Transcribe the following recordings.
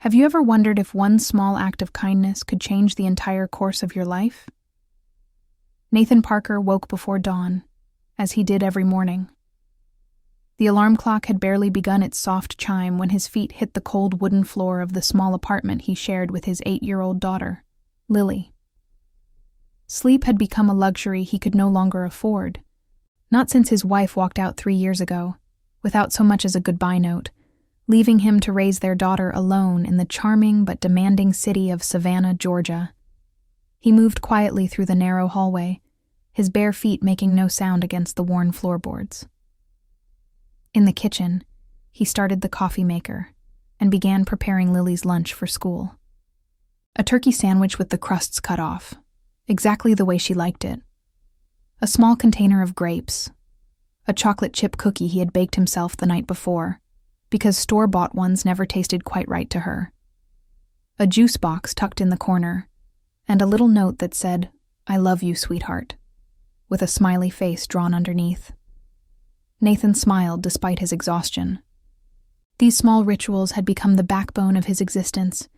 Have you ever wondered if one small act of kindness could change the entire course of your life? Nathan Parker woke before dawn, as he did every morning. The alarm clock had barely begun its soft chime when his feet hit the cold wooden floor of the small apartment he shared with his 8-year-old daughter, Lily. Sleep had become a luxury he could no longer afford, not since his wife walked out 3 years ago, without so much as a goodbye note, leaving him to raise their daughter alone in the charming but demanding city of Savannah, Georgia. He moved quietly through the narrow hallway, his bare feet making no sound against the worn floorboards. In the kitchen, he started the coffee maker and began preparing Lily's lunch for school. A turkey sandwich with the crusts cut off, exactly the way she liked it. A small container of grapes. A chocolate chip cookie he had baked himself the night before, because store-bought ones never tasted quite right to her. A juice box tucked in the corner, and a little note that said, "I love you, sweetheart," with a smiley face drawn underneath. Nathan smiled despite his exhaustion. These small rituals had become the backbone of his existence.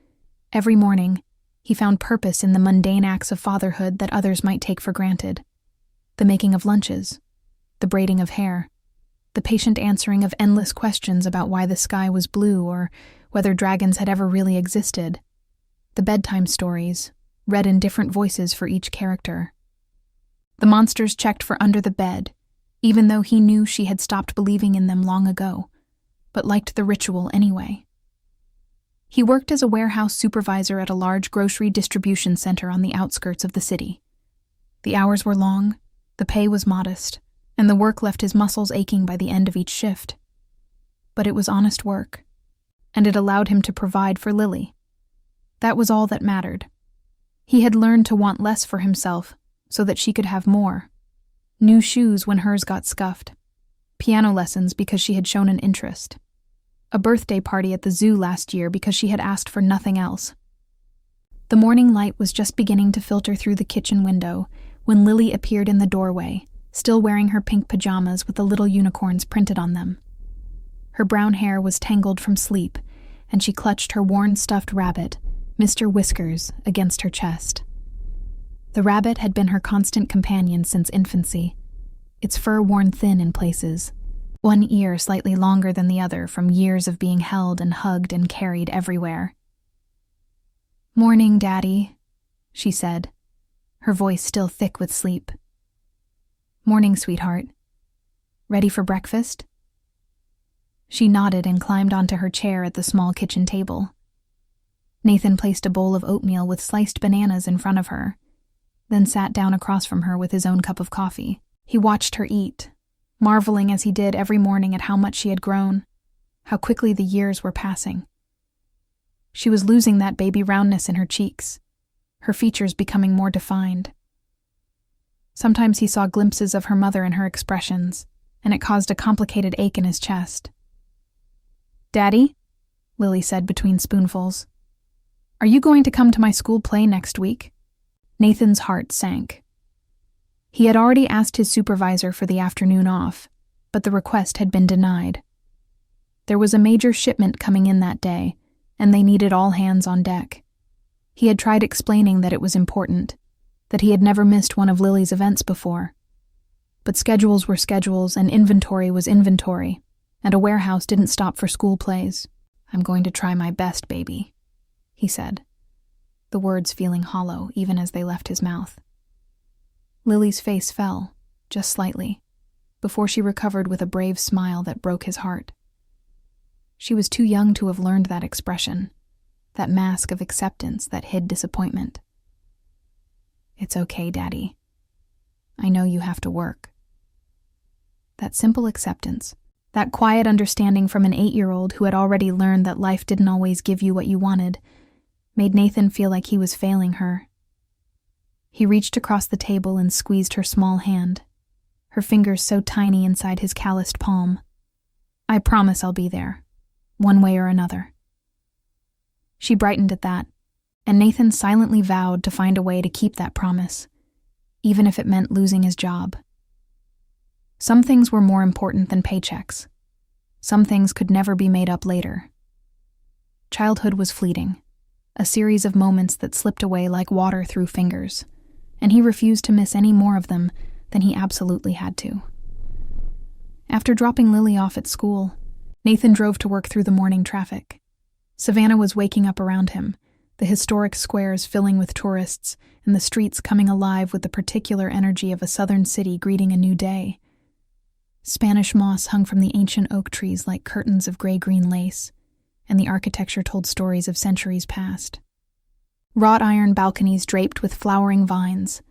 Every morning, he found purpose in the mundane acts of fatherhood that others might take for granted. The making of lunches, the braiding of hair, the patient answering of endless questions about why the sky was blue or whether dragons had ever really existed, the bedtime stories, read in different voices for each character. The monsters checked for under the bed, even though he knew she had stopped believing in them long ago, but liked the ritual anyway. He worked as a warehouse supervisor at a large grocery distribution center on the outskirts of the city. The hours were long, the pay was modest, and the work left his muscles aching by the end of each shift. But it was honest work, and it allowed him to provide for Lily. That was all that mattered. He had learned to want less for himself so that she could have more. New shoes when hers got scuffed. Piano lessons because she had shown an interest. A birthday party at the zoo last year because she had asked for nothing else. The morning light was just beginning to filter through the kitchen window when Lily appeared in the doorway, still wearing her pink pajamas with the little unicorns printed on them. Her brown hair was tangled from sleep, and she clutched her worn stuffed rabbit, Mr. Whiskers, against her chest. The rabbit had been her constant companion since infancy, its fur worn thin in places, one ear slightly longer than the other from years of being held and hugged and carried everywhere. "Morning, Daddy," she said, her voice still thick with sleep. "Morning, sweetheart. Ready for breakfast?" She nodded and climbed onto her chair at the small kitchen table. Nathan placed a bowl of oatmeal with sliced bananas in front of her, then sat down across from her with his own cup of coffee. He watched her eat, marveling as he did every morning at how much she had grown, how quickly the years were passing. She was losing that baby roundness in her cheeks, her features becoming more defined. Sometimes he saw glimpses of her mother in her expressions, and it caused a complicated ache in his chest. "Daddy," Lily said between spoonfuls, "are you going to come to my school play next week?" Nathan's heart sank. He had already asked his supervisor for the afternoon off, but the request had been denied. There was a major shipment coming in that day, and they needed all hands on deck. He had tried explaining that it was important, that he had never missed one of Lily's events before. But schedules were schedules and inventory was inventory, and a warehouse didn't stop for school plays. "I'm going to try my best, baby," he said, the words feeling hollow even as they left his mouth. Lily's face fell, just slightly, before she recovered with a brave smile that broke his heart. She was too young to have learned that expression, that mask of acceptance that hid disappointment. "It's okay, Daddy. I know you have to work." That simple acceptance, that quiet understanding from an 8-year-old who had already learned that life didn't always give you what you wanted, made Nathan feel like he was failing her. He reached across the table and squeezed her small hand, her fingers so tiny inside his calloused palm. "I promise I'll be there, one way or another." She brightened at that, and Nathan silently vowed to find a way to keep that promise, even if it meant losing his job. Some things were more important than paychecks. Some things could never be made up later. Childhood was fleeting, a series of moments that slipped away like water through fingers, and he refused to miss any more of them than he absolutely had to. After dropping Lily off at school, Nathan drove to work through the morning traffic. Savannah was waking up around him, the historic squares filling with tourists and the streets coming alive with the particular energy of a southern city greeting a new day. Spanish moss hung from the ancient oak trees like curtains of gray-green lace, and the architecture told stories of centuries past. Wrought iron balconies draped with flowering vines,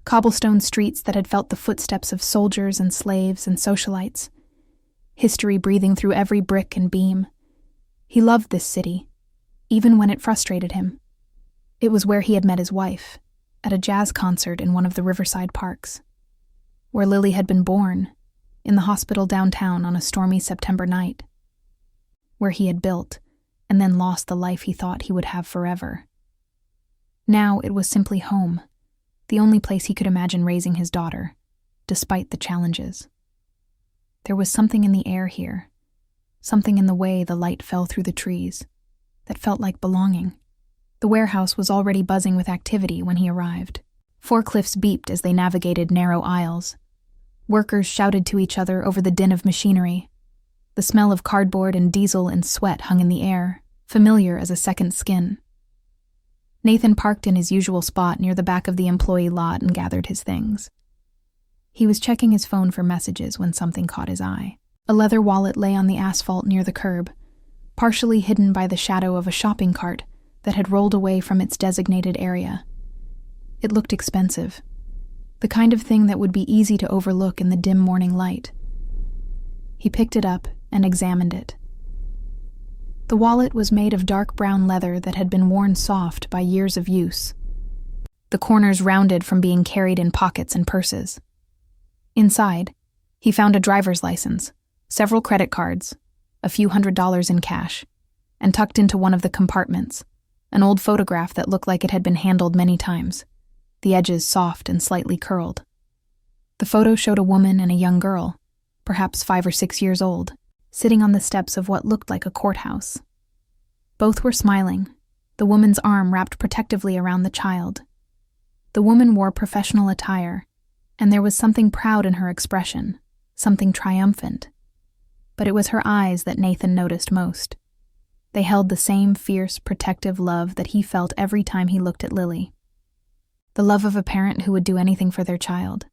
cobblestone streets that had felt the footsteps of soldiers and slaves and socialites, history breathing through every brick and beam. He loved this city, even when it frustrated him. It was where he had met his wife, at a jazz concert in one of the riverside parks, where Lily had been born, in the hospital downtown on a stormy September night, where he had built and then lost the life he thought he would have forever. Now it was simply home, the only place he could imagine raising his daughter, despite the challenges. There was something in the air here, something in the way the light fell through the trees, that felt like belonging. The warehouse was already buzzing with activity when he arrived. Forklifts beeped as they navigated narrow aisles. Workers shouted to each other over the din of machinery. The smell of cardboard and diesel and sweat hung in the air, familiar as a second skin. Nathan parked in his usual spot near the back of the employee lot and gathered his things. He was checking his phone for messages when something caught his eye. A leather wallet lay on the asphalt near the curb, partially hidden by the shadow of a shopping cart that had rolled away from its designated area. It looked expensive, the kind of thing that would be easy to overlook in the dim morning light. He picked it up and examined it. The wallet was made of dark brown leather that had been worn soft by years of use, the corners rounded from being carried in pockets and purses. Inside, he found a driver's license, several credit cards, a few $100s in cash, and tucked into one of the compartments, an old photograph that looked like it had been handled many times, the edges soft and slightly curled. The photo showed a woman and a young girl, perhaps 5 or 6 years old, sitting on the steps of what looked like a courthouse. Both were smiling, the woman's arm wrapped protectively around the child. The woman wore professional attire, and there was something proud in her expression, something triumphant. But it was her eyes that Nathan noticed most. They held the same fierce, protective love that he felt every time he looked at Lily. The love of a parent who would do anything for their child.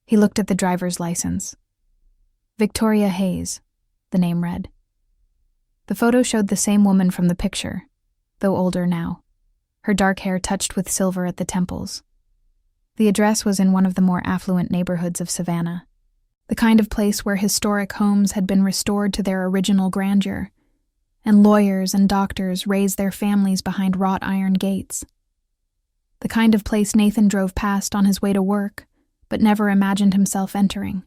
He looked at the driver's license. Victoria Hayes, the name read. The photo showed the same woman from the picture, though older now, her dark hair touched with silver at the temples. The address was in one of the more affluent neighborhoods of Savannah, the kind of place where historic homes had been restored to their original grandeur, and lawyers and doctors raised their families behind wrought iron gates. The kind of place Nathan drove past on his way to work, but never imagined himself entering.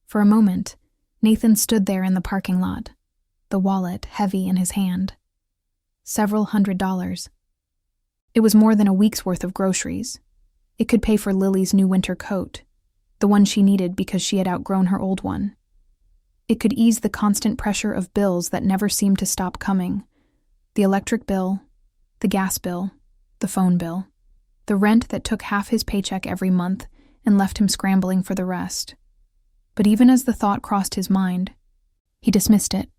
For a moment, Nathan stood there in the parking lot, the wallet heavy in his hand. Several $100s. It was more than a week's worth of groceries. It could pay for Lily's new winter coat, the one she needed because she had outgrown her old one. It could ease the constant pressure of bills that never seemed to stop coming. The electric bill, the gas bill, the phone bill, the rent that took half his paycheck every month and left him scrambling for the rest. But even as the thought crossed his mind, he dismissed it.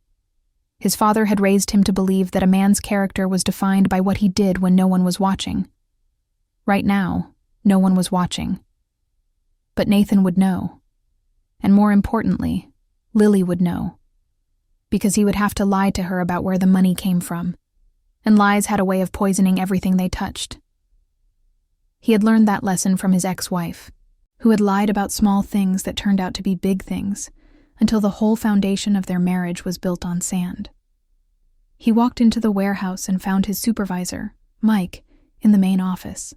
His father had raised him to believe that a man's character was defined by what he did when no one was watching. Right now, no one was watching. But Nathan would know. And more importantly, Lily would know. Because he would have to lie to her about where the money came from. And lies had a way of poisoning everything they touched. He had learned that lesson from his ex-wife, who had lied about small things that turned out to be big things, until the whole foundation of their marriage was built on sand. He walked into the warehouse and found his supervisor, Mike, in the main office.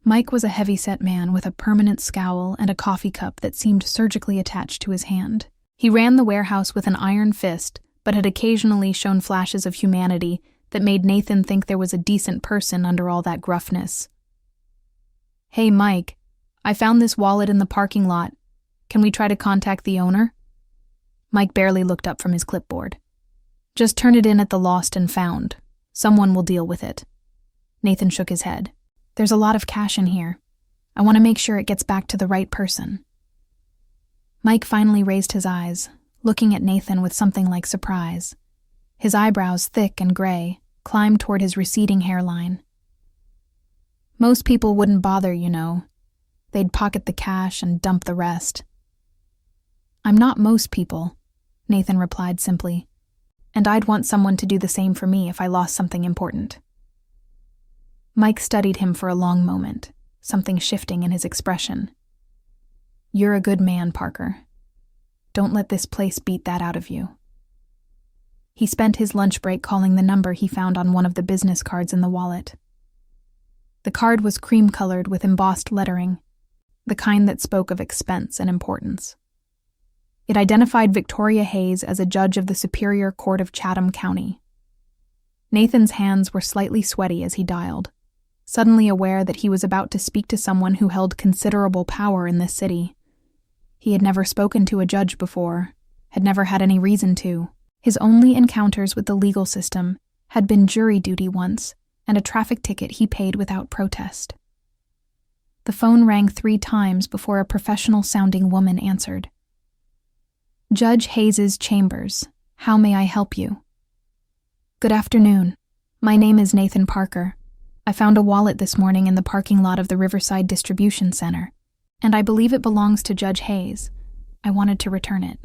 Mike was a heavy-set man with a permanent scowl and a coffee cup that seemed surgically attached to his hand. He ran the warehouse with an iron fist, but had occasionally shown flashes of humanity that made Nathan think there was a decent person under all that gruffness. "Hey, Mike, I found this wallet in the parking lot. Can we try to contact the owner?" Mike barely looked up from his clipboard. Just turn it in at the lost and found. Someone will deal with it. Nathan shook his head. There's a lot of cash in here. I want to make sure it gets back to the right person. Mike finally raised his eyes, looking at Nathan with something like surprise. His eyebrows, thick and gray, climbed toward his receding hairline. Most people wouldn't bother, you know. They'd pocket the cash and dump the rest. I'm not most people, Nathan replied simply, and I'd want someone to do the same for me if I lost something important. Mike studied him for a long moment, something shifting in his expression. You're a good man, Parker. Don't let this place beat that out of you. He spent his lunch break calling the number he found on one of the business cards in the wallet. The card was cream-colored with embossed lettering, the kind that spoke of expense and importance. It identified Victoria Hayes as a judge of the Superior Court of Chatham County. Nathan's hands were slightly sweaty as he dialed, suddenly aware that he was about to speak to someone who held considerable power in this city. He had never spoken to a judge before, had never had any reason to. His only encounters with the legal system had been jury duty once, and a traffic ticket he paid without protest. The phone rang 3 times before a professional-sounding woman answered. Judge Hayes's chambers. How may I help you? Good afternoon. My name is Nathan Parker. I found a wallet this morning in the parking lot of the Riverside Distribution Center, and I believe it belongs to Judge Hayes. I wanted to return it.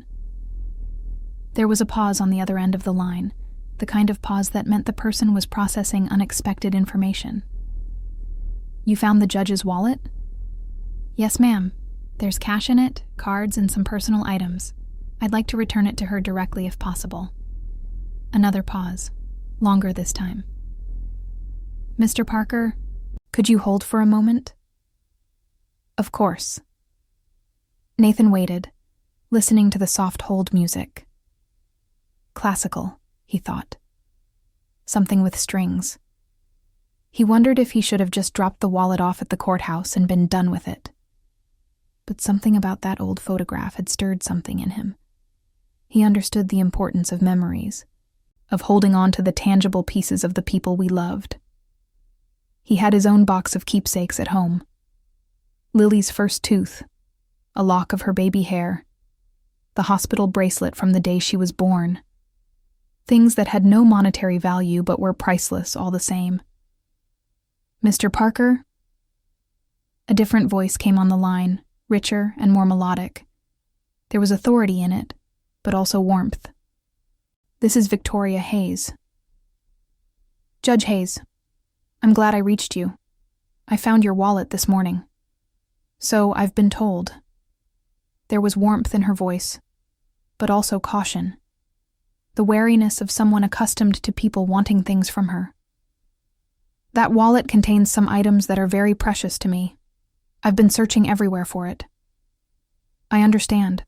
There was a pause on the other end of the line, the kind of pause that meant the person was processing unexpected information. You found the judge's wallet? Yes, ma'am. There's cash in it, cards, and some personal items. I'd like to return it to her directly if possible. Another pause, longer this time. Mr. Parker, could you hold for a moment? Of course. Nathan waited, listening to the soft hold music. Classical, he thought. Something with strings. He wondered if he should have just dropped the wallet off at the courthouse and been done with it. But something about that old photograph had stirred something in him. He understood the importance of memories, of holding on to the tangible pieces of the people we loved. He had his own box of keepsakes at home. Lily's first tooth, a lock of her baby hair, the hospital bracelet from the day she was born. Things that had no monetary value but were priceless all the same. Mr. Parker? A different voice came on the line, richer and more melodic. There was authority in it, but also warmth. This is Victoria Hayes. Judge Hayes, I'm glad I reached you. I found your wallet this morning. So I've been told. There was warmth in her voice, but also caution. The wariness of someone accustomed to people wanting things from her. That wallet contains some items that are very precious to me. I've been searching everywhere for it. I understand.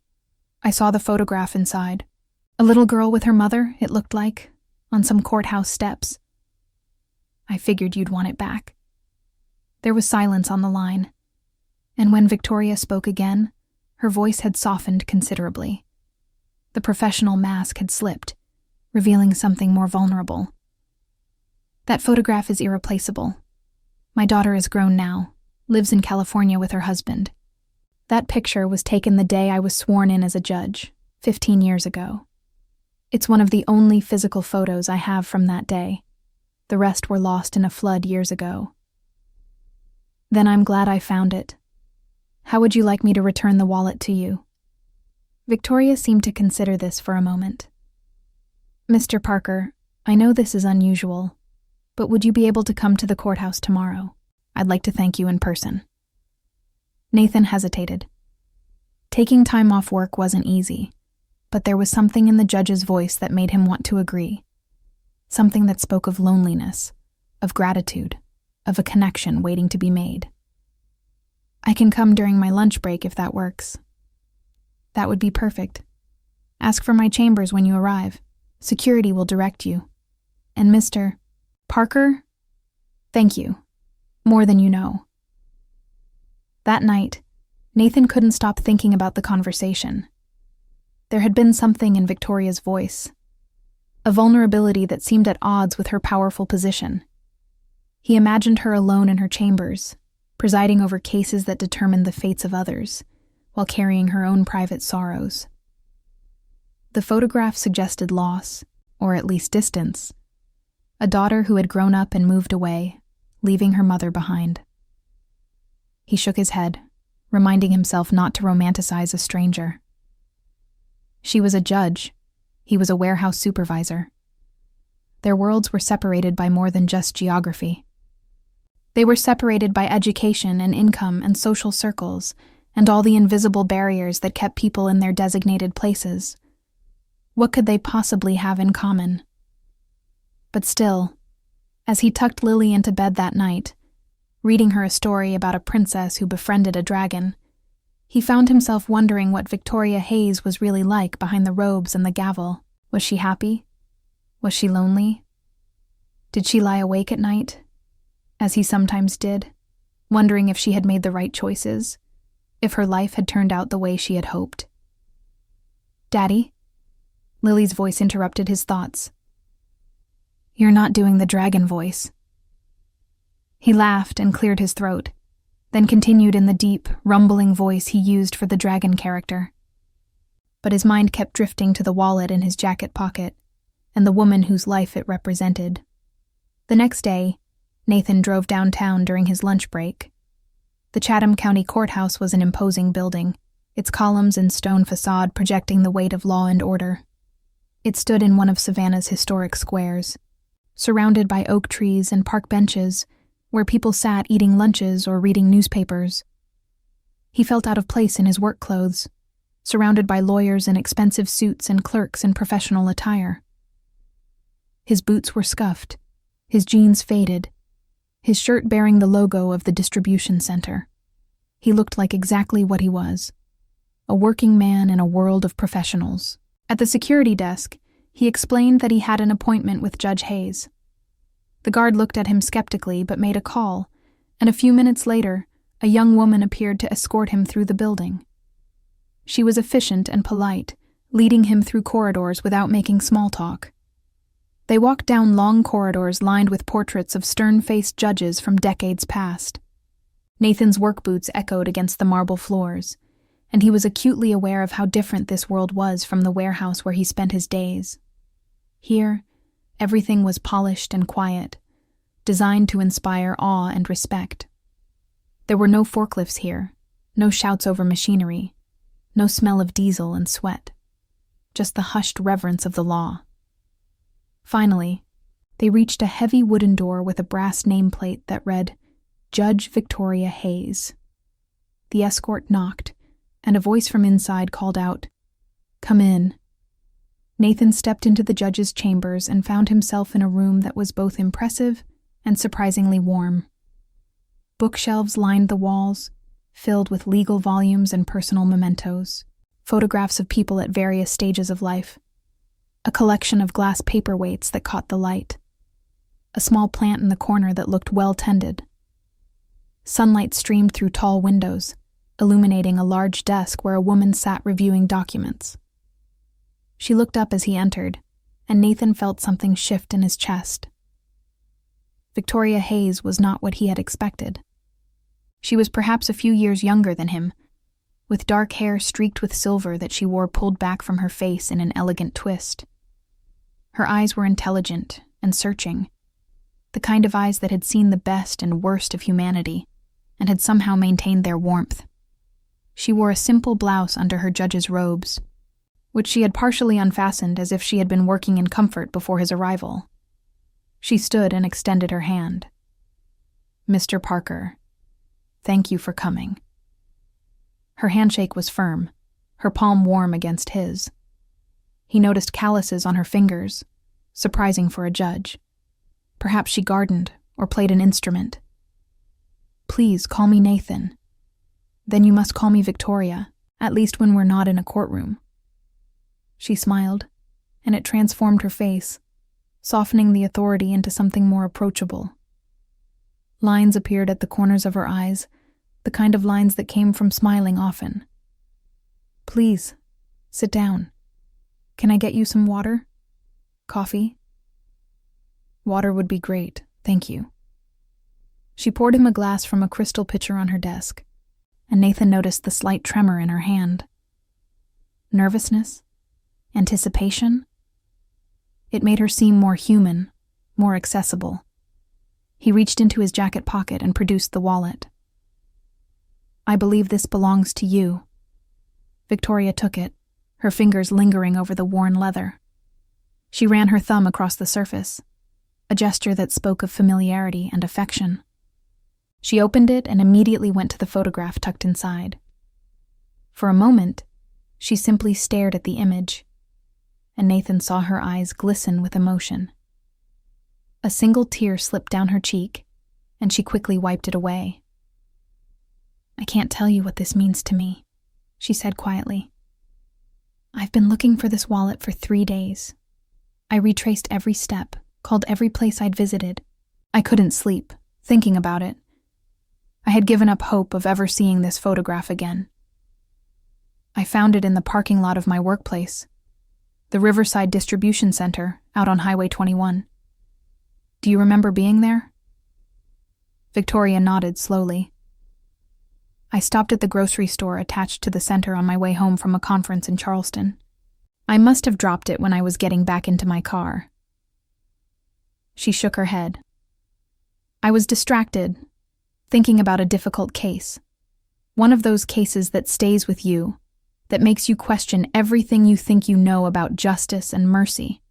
I saw the photograph inside. A little girl with her mother, it looked like, on some courthouse steps. I figured you'd want it back. There was silence on the line, and when Victoria spoke again, her voice had softened considerably. The professional mask had slipped, revealing something more vulnerable. That photograph is irreplaceable. My daughter is grown now, lives in California with her husband. That picture was taken the day I was sworn in as a judge, 15 years ago. It's one of the only physical photos I have from that day. The rest were lost in a flood years ago. Then I'm glad I found it. How would you like me to return the wallet to you? Victoria seemed to consider this for a moment. Mr. Parker, I know this is unusual, but would you be able to come to the courthouse tomorrow? I'd like to thank you in person. Nathan hesitated. Taking time off work wasn't easy, but there was something in the judge's voice that made him want to agree. Something that spoke of loneliness, of gratitude, of a connection waiting to be made. I can come during my lunch break if that works. That would be perfect. Ask for my chambers when you arrive. Security will direct you. And Mr. Parker? Thank you. More than you know. That night, Nathan couldn't stop thinking about the conversation. There had been something in Victoria's voice. a vulnerability that seemed at odds with her powerful position. He imagined her alone in her chambers, presiding over cases that determined the fates of others, while carrying her own private sorrows. The photograph suggested loss, or at least distance, a daughter who had grown up and moved away, leaving her mother behind. He shook his head, reminding himself not to romanticize a stranger. She was a judge. He was a warehouse supervisor. Their worlds were separated by more than just geography. They were separated by education and income and social circles, and all the invisible barriers that kept people in their designated places. What could they possibly have in common? But still, as he tucked Lily into bed that night, reading her a story about a princess who befriended a dragon, he found himself wondering what Victoria Hayes was really like behind the robes and the gavel. Was she happy? Was she lonely? Did she lie awake at night, as he sometimes did, wondering if she had made the right choices, if her life had turned out the way she had hoped? "Daddy?" Lily's voice interrupted his thoughts. "You're not doing the dragon voice." He laughed and cleared his throat, then continued in the deep, rumbling voice he used for the dragon character. But his mind kept drifting to the wallet in his jacket pocket, and the woman whose life it represented. The next day, Nathan drove downtown during his lunch break. The Chatham County Courthouse was an imposing building, its columns and stone facade projecting the weight of law and order. It stood in one of Savannah's historic squares, surrounded by oak trees and park benches, where people sat eating lunches or reading newspapers. He felt out of place in his work clothes, surrounded by lawyers in expensive suits and clerks in professional attire. His boots were scuffed, his jeans faded, his shirt bearing the logo of the distribution center. He looked like exactly what he was, a working man in a world of professionals. At the security desk, he explained that he had an appointment with Judge Hayes. The guard looked at him skeptically but made a call, and a few minutes later, a young woman appeared to escort him through the building. She was efficient and polite, leading him through corridors without making small talk. They walked down long corridors lined with portraits of stern-faced judges from decades past. Nathan's work boots echoed against the marble floors, and he was acutely aware of how different this world was from the warehouse where he spent his days. Here, everything was polished and quiet, designed to inspire awe and respect. There were no forklifts here, no shouts over machinery, no smell of diesel and sweat, just the hushed reverence of the law. Finally, they reached a heavy wooden door with a brass nameplate that read, Judge Victoria Hayes. The escort knocked, and a voice from inside called out, "Come in." Nathan stepped into the judge's chambers and found himself in a room that was both impressive and surprisingly warm. Bookshelves lined the walls, filled with legal volumes and personal mementos, photographs of people at various stages of life, a collection of glass paperweights that caught the light, a small plant in the corner that looked well tended. Sunlight streamed through tall windows, illuminating a large desk where a woman sat reviewing documents. She looked up as he entered, and Nathan felt something shift in his chest. Victoria Hayes was not what he had expected. She was perhaps a few years younger than him, with dark hair streaked with silver that she wore pulled back from her face in an elegant twist. Her eyes were intelligent and searching, the kind of eyes that had seen the best and worst of humanity, and had somehow maintained their warmth. She wore a simple blouse under her judge's robes, which she had partially unfastened as if she had been working in comfort before his arrival. She stood and extended her hand. "Mr. Parker, thank you for coming." Her handshake was firm, her palm warm against his. He noticed calluses on her fingers, surprising for a judge. Perhaps she gardened or played an instrument. "Please call me Nathan. Then you must call me Victoria, at least when we're not in a courtroom." She smiled, and it transformed her face, softening the authority into something more approachable. Lines appeared at the corners of her eyes, the kind of lines that came from smiling often. "Please, sit down. Can I get you some water?" Coffee? Water would be great, thank you. She poured him a glass from a crystal pitcher on her desk, and Nathan noticed the slight tremor in her hand. Nervousness? Anticipation? It made her seem more human, more accessible. He reached into his jacket pocket and produced the wallet. I believe this belongs to you. Victoria took it, her fingers lingering over the worn leather. She ran her thumb across the surface, a gesture that spoke of familiarity and affection. She opened it and immediately went to the photograph tucked inside. For a moment, she simply stared at the image, and Nathan saw her eyes glisten with emotion. A single tear slipped down her cheek, and she quickly wiped it away. I can't tell you what this means to me, she said quietly. I've been looking for this wallet for 3 days. I retraced every step, called every place I'd visited. I couldn't sleep, thinking about it. I had given up hope of ever seeing this photograph again. I found it in the parking lot of my workplace, the Riverside Distribution Center out on Highway 21. Do you remember being there? Victoria nodded slowly. I stopped at the grocery store attached to the center on my way home from a conference in Charleston. I must have dropped it when I was getting back into my car. She shook her head. I was distracted, thinking about a difficult case. One of those cases that stays with you, that makes you question everything you think you know about justice and mercy.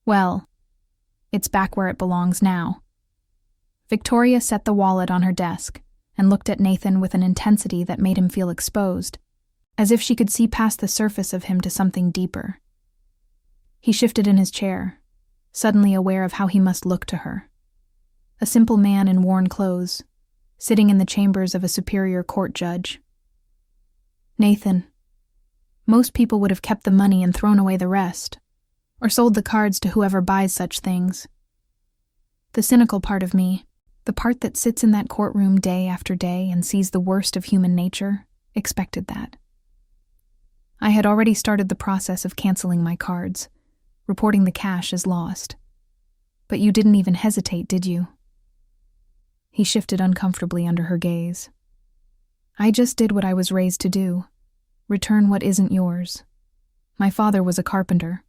Well, it's back where it belongs now. Victoria set the wallet on her desk and looked at Nathan with an intensity that made him feel exposed, as if she could see past the surface of him to something deeper. He shifted in his chair, suddenly aware of how he must look to her. A simple man in worn clothes, sitting in the chambers of a superior court judge. Nathan, most people would have kept the money and thrown away the rest, or sold the cards to whoever buys such things. The cynical part of me, the part that sits in that courtroom day after day and sees the worst of human nature, expected that. I had already started the process of canceling my cards, reporting the cash as lost. But you didn't even hesitate, did you? He shifted uncomfortably under her gaze. I just did what I was raised to do. Return what isn't yours. My father was a carpenter,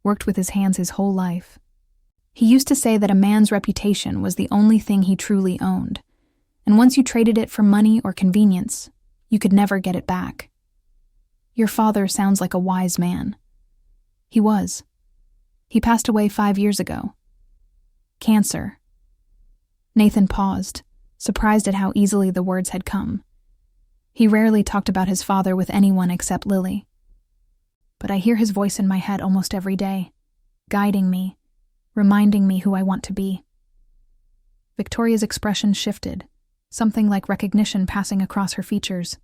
worked with his hands his whole life. He used to say that a man's reputation was the only thing he truly owned, and once you traded it for money or convenience, you could never get it back. Your father sounds like a wise man. He was. He passed away 5 years ago. Cancer. Nathan paused, surprised at how easily the words had come. He rarely talked about his father with anyone except Lily. But I hear his voice in my head almost every day, guiding me, reminding me who I want to be. Victoria's expression shifted, something like recognition passing across her features.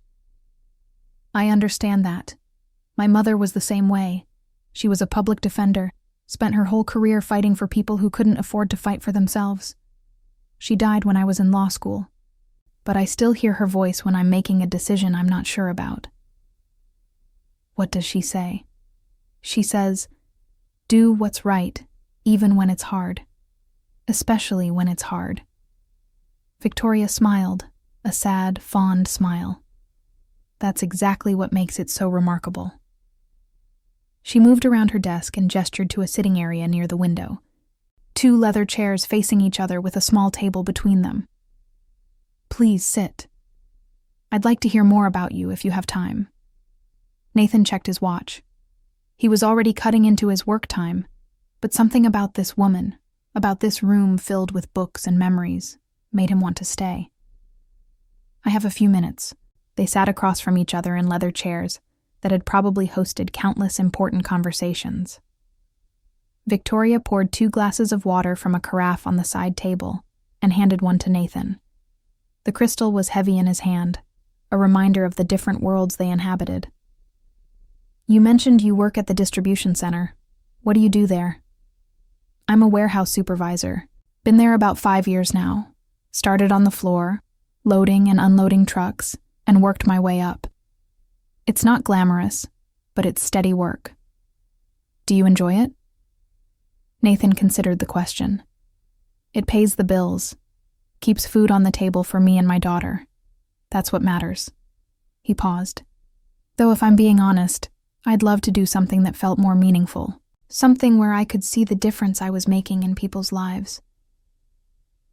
I understand that. My mother was the same way. She was a public defender, spent her whole career fighting for people who couldn't afford to fight for themselves. She died when I was in law school, but I still hear her voice when I'm making a decision I'm not sure about. What does she say? She says, do what's right, even when it's hard. Especially when it's hard. Victoria smiled, a sad, fond smile. That's exactly what makes it so remarkable. She moved around her desk and gestured to a sitting area near the window. 2 leather chairs facing each other with a small table between them. Please sit. I'd like to hear more about you if you have time. Nathan checked his watch. He was already cutting into his work time, but something about this woman, about this room filled with books and memories, made him want to stay. I have a few minutes. They sat across from each other in leather chairs that had probably hosted countless important conversations. Victoria poured 2 glasses of water from a carafe on the side table and handed one to Nathan. The crystal was heavy in his hand, a reminder of the different worlds they inhabited. You mentioned you work at the distribution center. What do you do there? I'm a warehouse supervisor. Been there about 5 years now. Started on the floor, loading and unloading trucks, and worked my way up. It's not glamorous, but it's steady work. Do you enjoy it? Nathan considered the question. It pays the bills, keeps food on the table for me and my daughter. That's what matters. He paused. Though if I'm being honest, I'd love to do something that felt more meaningful. Something where I could see the difference I was making in people's lives.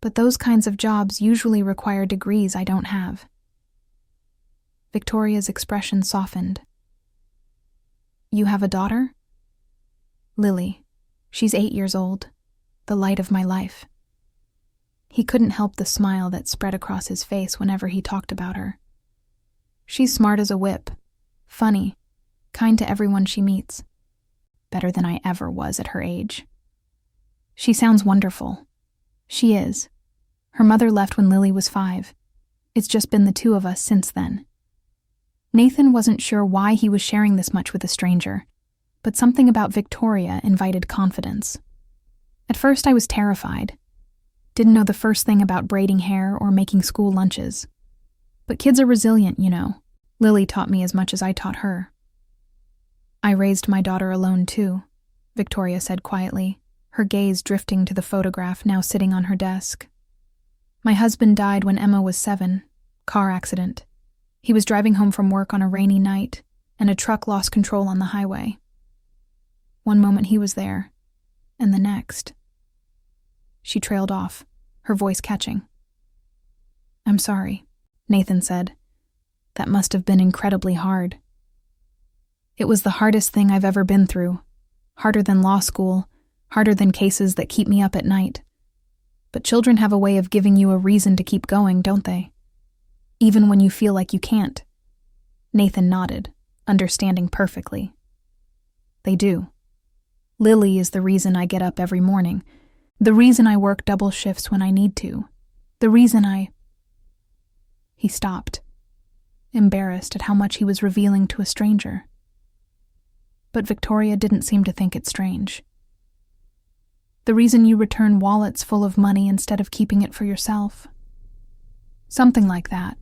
But those kinds of jobs usually require degrees I don't have. Victoria's expression softened. You have a daughter? Lily. She's 8 years old, the light of my life. He couldn't help the smile that spread across his face whenever he talked about her. She's smart as a whip, funny, kind to everyone she meets. Better than I ever was at her age. She sounds wonderful. She is. Her mother left when Lily was 5. It's just been the two of us since then. Nathan wasn't sure why he was sharing this much with a stranger, but something about Victoria invited confidence. At first I was terrified. Didn't know the first thing about braiding hair or making school lunches. But kids are resilient, you know. Lily taught me as much as I taught her. I raised my daughter alone too, Victoria said quietly, her gaze drifting to the photograph now sitting on her desk. My husband died when Emma was 7, car accident. He was driving home from work on a rainy night, and a truck lost control on the highway. One moment he was there, and the next. She trailed off, her voice catching. I'm sorry, Nathan said. That must have been incredibly hard. It was the hardest thing I've ever been through, harder than law school, harder than cases that keep me up at night. But children have a way of giving you a reason to keep going, don't they? Even when you feel like you can't. Nathan nodded, understanding perfectly. They do. Lily is the reason I get up every morning, the reason I work double shifts when I need to, the reason I... He stopped, embarrassed at how much he was revealing to a stranger. But Victoria didn't seem to think it strange. The reason you return wallets full of money instead of keeping it for yourself. Something like that.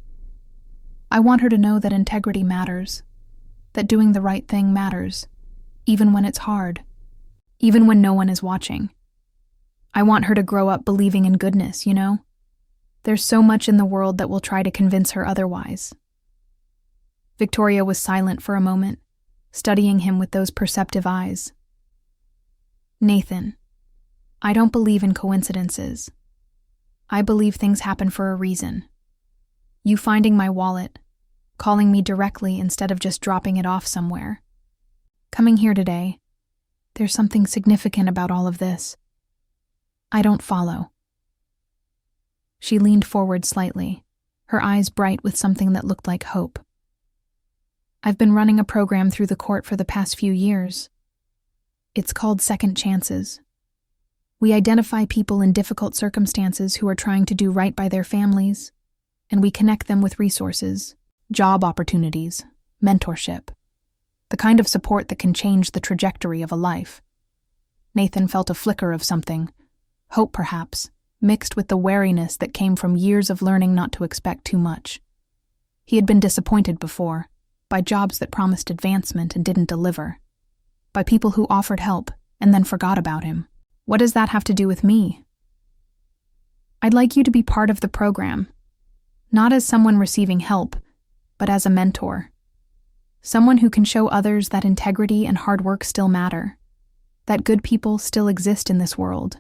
I want her to know that integrity matters, that doing the right thing matters, even when it's hard, even when no one is watching. I want her to grow up believing in goodness, you know? There's so much in the world that will try to convince her otherwise. Victoria was silent for a moment, studying him with those perceptive eyes. Nathan, I don't believe in coincidences. I believe things happen for a reason. You finding my wallet, calling me directly instead of just dropping it off somewhere. Coming here today, there's something significant about all of this. I don't follow. She leaned forward slightly, her eyes bright with something that looked like hope. I've been running a program through the court for the past few years. It's called Second Chances. We identify people in difficult circumstances who are trying to do right by their families, and we connect them with resources, job opportunities, mentorship, the kind of support that can change the trajectory of a life. Nathan felt a flicker of something, hope perhaps, mixed with the wariness that came from years of learning not to expect too much. He had been disappointed before, by jobs that promised advancement and didn't deliver, by people who offered help and then forgot about him. What does that have to do with me? I'd like you to be part of the program, not as someone receiving help, but as a mentor. Someone who can show others that integrity and hard work still matter, that good people still exist in this world.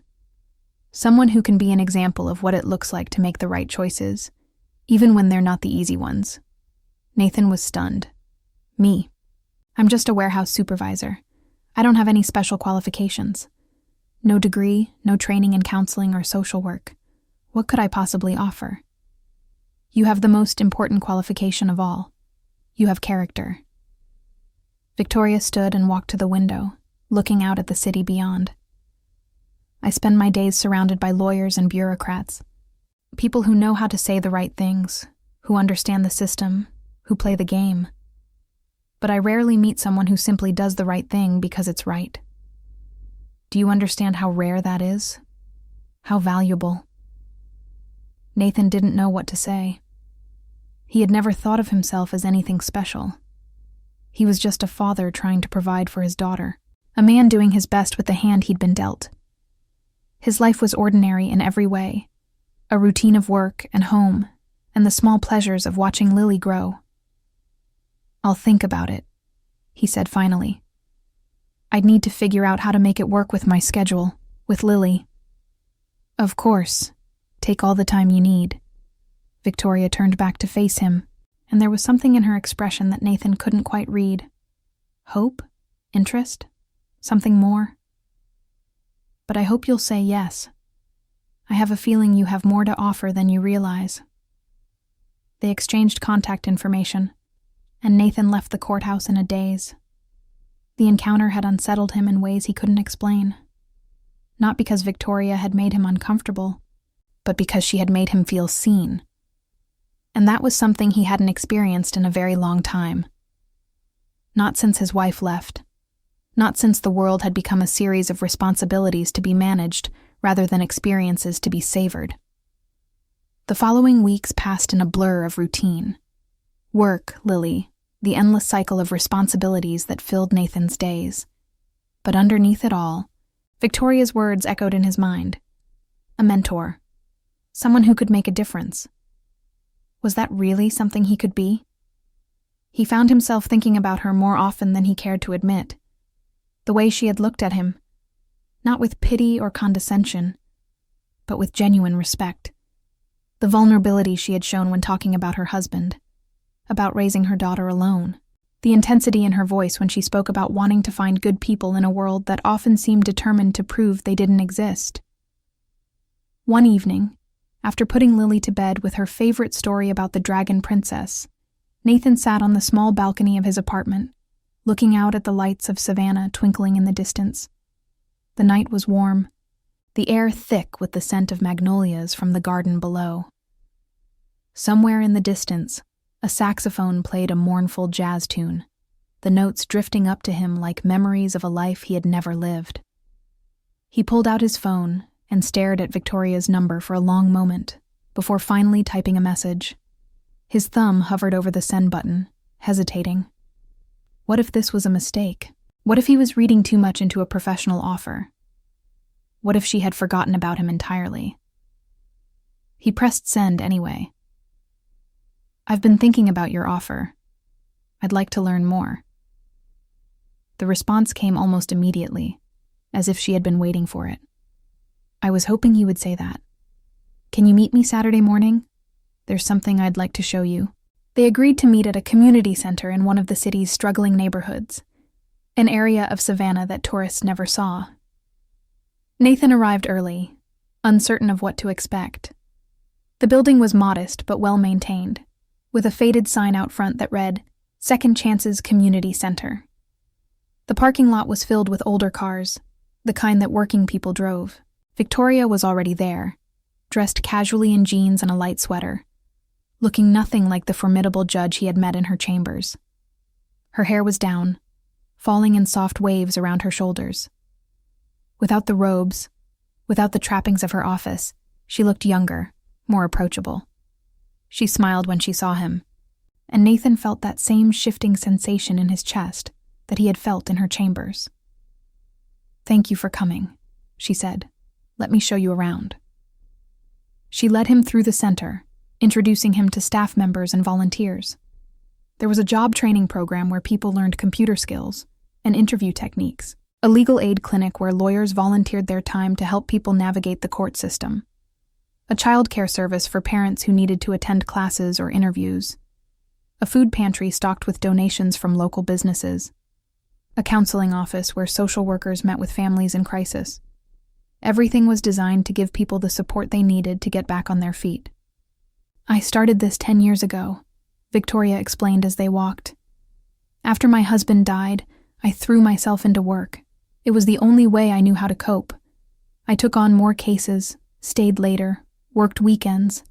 Someone who can be an example of what it looks like to make the right choices, even when they're not the easy ones. Nathan was stunned. Me. I'm just a warehouse supervisor. I don't have any special qualifications. No degree, no training in counseling or social work. What could I possibly offer? You have the most important qualification of all. You have character. Victoria stood and walked to the window, looking out at the city beyond. I spend my days surrounded by lawyers and bureaucrats, people who know how to say the right things, who understand the system, who play the game. But I rarely meet someone who simply does the right thing because it's right. Do you understand how rare that is? How valuable? Nathan didn't know what to say. He had never thought of himself as anything special. He was just a father trying to provide for his daughter, a man doing his best with the hand he'd been dealt. His life was ordinary in every way, a routine of work and home, and the small pleasures of watching Lily grow. "I'll think about it," he said finally. "I'd need to figure out how to make it work with my schedule, with Lily." "Of course. Take all the time you need." Victoria turned back to face him, and there was something in her expression that Nathan couldn't quite read. Hope? Interest? Something more? "But I hope you'll say yes. I have a feeling you have more to offer than you realize." They exchanged contact information, and Nathan left the courthouse in a daze. The encounter had unsettled him in ways he couldn't explain. Not because Victoria had made him uncomfortable, but because she had made him feel seen. And that was something he hadn't experienced in a very long time. Not since his wife left. Not since the world had become a series of responsibilities to be managed rather than experiences to be savored. The following weeks passed in a blur of routine. Work, Lily, the endless cycle of responsibilities that filled Nathan's days. But underneath it all, Victoria's words echoed in his mind. A mentor. Someone who could make a difference. Was that really something he could be? He found himself thinking about her more often than he cared to admit. The way she had looked at him, not with pity or condescension, but with genuine respect. The vulnerability she had shown when talking about her husband, about raising her daughter alone, the intensity in her voice when she spoke about wanting to find good people in a world that often seemed determined to prove they didn't exist. One evening, after putting Lily to bed with her favorite story about the dragon princess, Nathan sat on the small balcony of his apartment, looking out at the lights of Savannah twinkling in the distance. The night was warm, the air thick with the scent of magnolias from the garden below. Somewhere in the distance, a saxophone played a mournful jazz tune, the notes drifting up to him like memories of a life he had never lived. He pulled out his phone and stared at Victoria's number for a long moment, before finally typing a message. His thumb hovered over the send button, hesitating. What if this was a mistake? What if he was reading too much into a professional offer? What if she had forgotten about him entirely? He pressed send anyway. "I've been thinking about your offer. I'd like to learn more." The response came almost immediately, as if she had been waiting for it. "I was hoping you would say that. Can you meet me Saturday morning? There's something I'd like to show you." They agreed to meet at a community center in one of the city's struggling neighborhoods, an area of Savannah that tourists never saw. Nathan arrived early, uncertain of what to expect. The building was modest but well-maintained, with a faded sign out front that read, "Second Chances Community Center." The parking lot was filled with older cars, the kind that working people drove. Victoria was already there, dressed casually in jeans and a light sweater, looking nothing like the formidable judge he had met in her chambers. Her hair was down, falling in soft waves around her shoulders. Without the robes, without the trappings of her office, she looked younger, more approachable. She smiled when she saw him, and Nathan felt that same shifting sensation in his chest that he had felt in her chambers. "Thank you for coming," she said. "Let me show you around." She led him through the center, introducing him to staff members and volunteers. There was a job training program where people learned computer skills and interview techniques, a legal aid clinic where lawyers volunteered their time to help people navigate the court system, a childcare service for parents who needed to attend classes or interviews, a food pantry stocked with donations from local businesses, a counseling office where social workers met with families in crisis. Everything was designed to give people the support they needed to get back on their feet. "I started this 10 years ago," Victoria explained as they walked. "After my husband died, I threw myself into work. It was the only way I knew how to cope. I took on more cases, stayed later, worked weekends.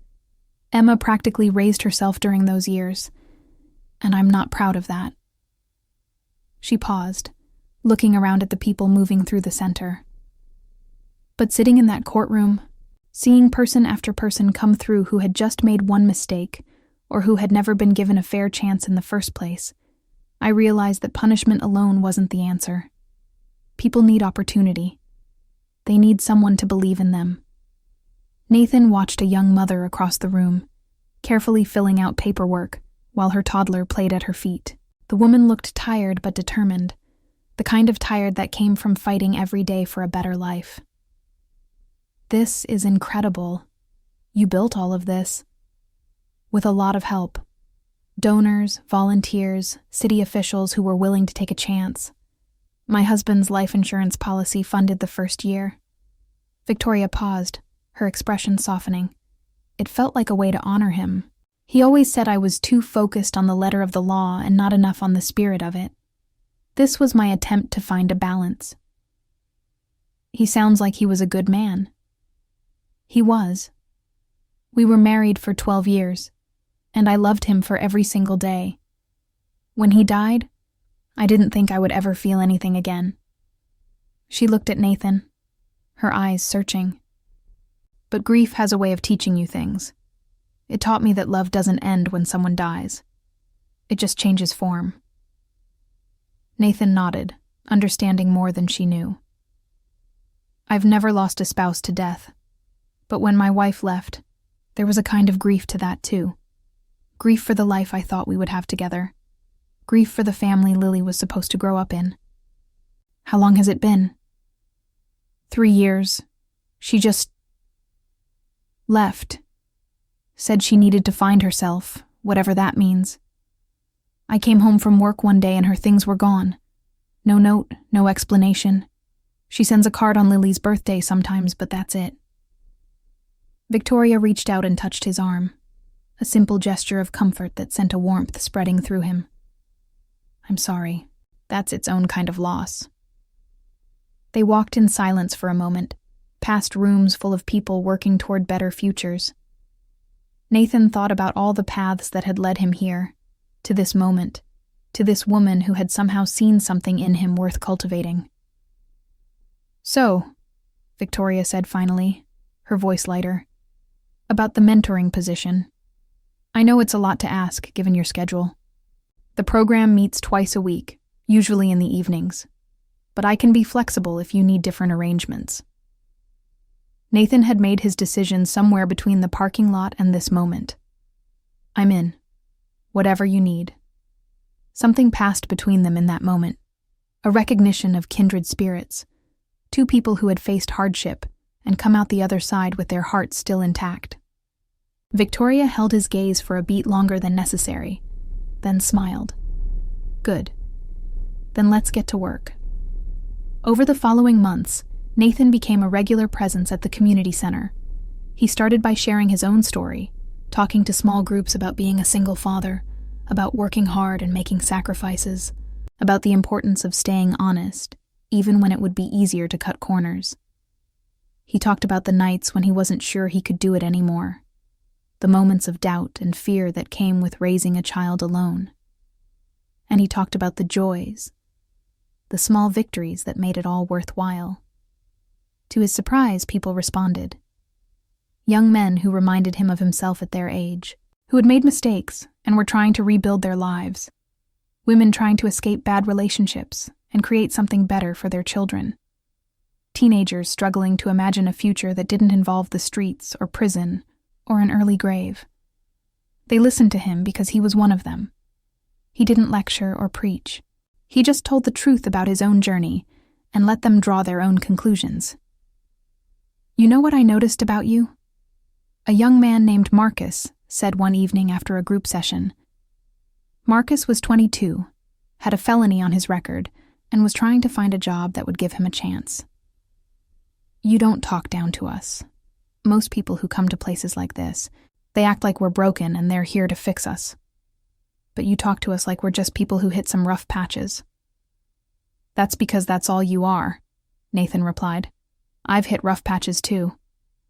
Emma practically raised herself during those years, and I'm not proud of that." She paused, looking around at the people moving through the center. But sitting in that courtroom, seeing person after person come through who had just made one mistake or who had never been given a fair chance in the first place, I realized that punishment alone wasn't the answer. People need opportunity. They need someone to believe in them. Nathan watched a young mother across the room, carefully filling out paperwork while her toddler played at her feet. The woman looked tired but determined, the kind of tired that came from fighting every day for a better life. "This is incredible. You built all of this." "With a lot of help. Donors, volunteers, city officials who were willing to take a chance. My husband's life insurance policy funded the first year." Victoria paused, her expression softening. It felt like a way to honor him. "He always said I was too focused on the letter of the law and not enough on the spirit of it. This was my attempt to find a balance." "He sounds like he was a good man." "He was. We were married for 12 years, and I loved him for every single day. When he died, I didn't think I would ever feel anything again." She looked at Nathan, her eyes searching. "But grief has a way of teaching you things. It taught me that love doesn't end when someone dies. It just changes form." Nathan nodded, understanding more than she knew. "I've never lost a spouse to death, but when my wife left, there was a kind of grief to that too. Grief for the life I thought we would have together. Grief for the family Lily was supposed to grow up in." "How long has it been?" 3 years. She just left. Said she needed to find herself, whatever that means. I came home from work one day and her things were gone. No note, no explanation. She sends a card on Lily's birthday sometimes, but that's it." Victoria reached out and touched his arm, a simple gesture of comfort that sent a warmth spreading through him. "I'm sorry. That's its own kind of loss." They walked in silence for a moment, past rooms full of people working toward better futures. Nathan thought about all the paths that had led him here, to this moment, to this woman who had somehow seen something in him worth cultivating. "So," Victoria said finally, her voice lighter, "about the mentoring position. I know it's a lot to ask, given your schedule. The program meets twice a week, usually in the evenings, but I can be flexible if you need different arrangements." Nathan had made his decision somewhere between the parking lot and this moment. "I'm in. Whatever you need." Something passed between them in that moment, a recognition of kindred spirits, two people who had faced hardship and come out the other side with their hearts still intact. Victoria held his gaze for a beat longer than necessary, then smiled. "Good. Then let's get to work." Over the following months, Nathan became a regular presence at the community center. He started by sharing his own story, talking to small groups about being a single father, about working hard and making sacrifices, about the importance of staying honest, even when it would be easier to cut corners. He talked about the nights when he wasn't sure he could do it anymore, the moments of doubt and fear that came with raising a child alone. And he talked about the joys, the small victories that made it all worthwhile. To his surprise, people responded. Young men who reminded him of himself at their age, who had made mistakes and were trying to rebuild their lives. Women trying to escape bad relationships and create something better for their children. Teenagers struggling to imagine a future that didn't involve the streets or prison or an early grave. They listened to him because he was one of them. He didn't lecture or preach. He just told the truth about his own journey and let them draw their own conclusions. "You know what I noticed about you?" A young man named Marcus said one evening after a group session. Marcus was 22, had a felony on his record, and was trying to find a job that would give him a chance. "You don't talk down to us. Most people who come to places like this, they act like we're broken and they're here to fix us. But you talk to us like we're just people who hit some rough patches." "That's because that's all you are," Nathan replied. "I've hit rough patches too,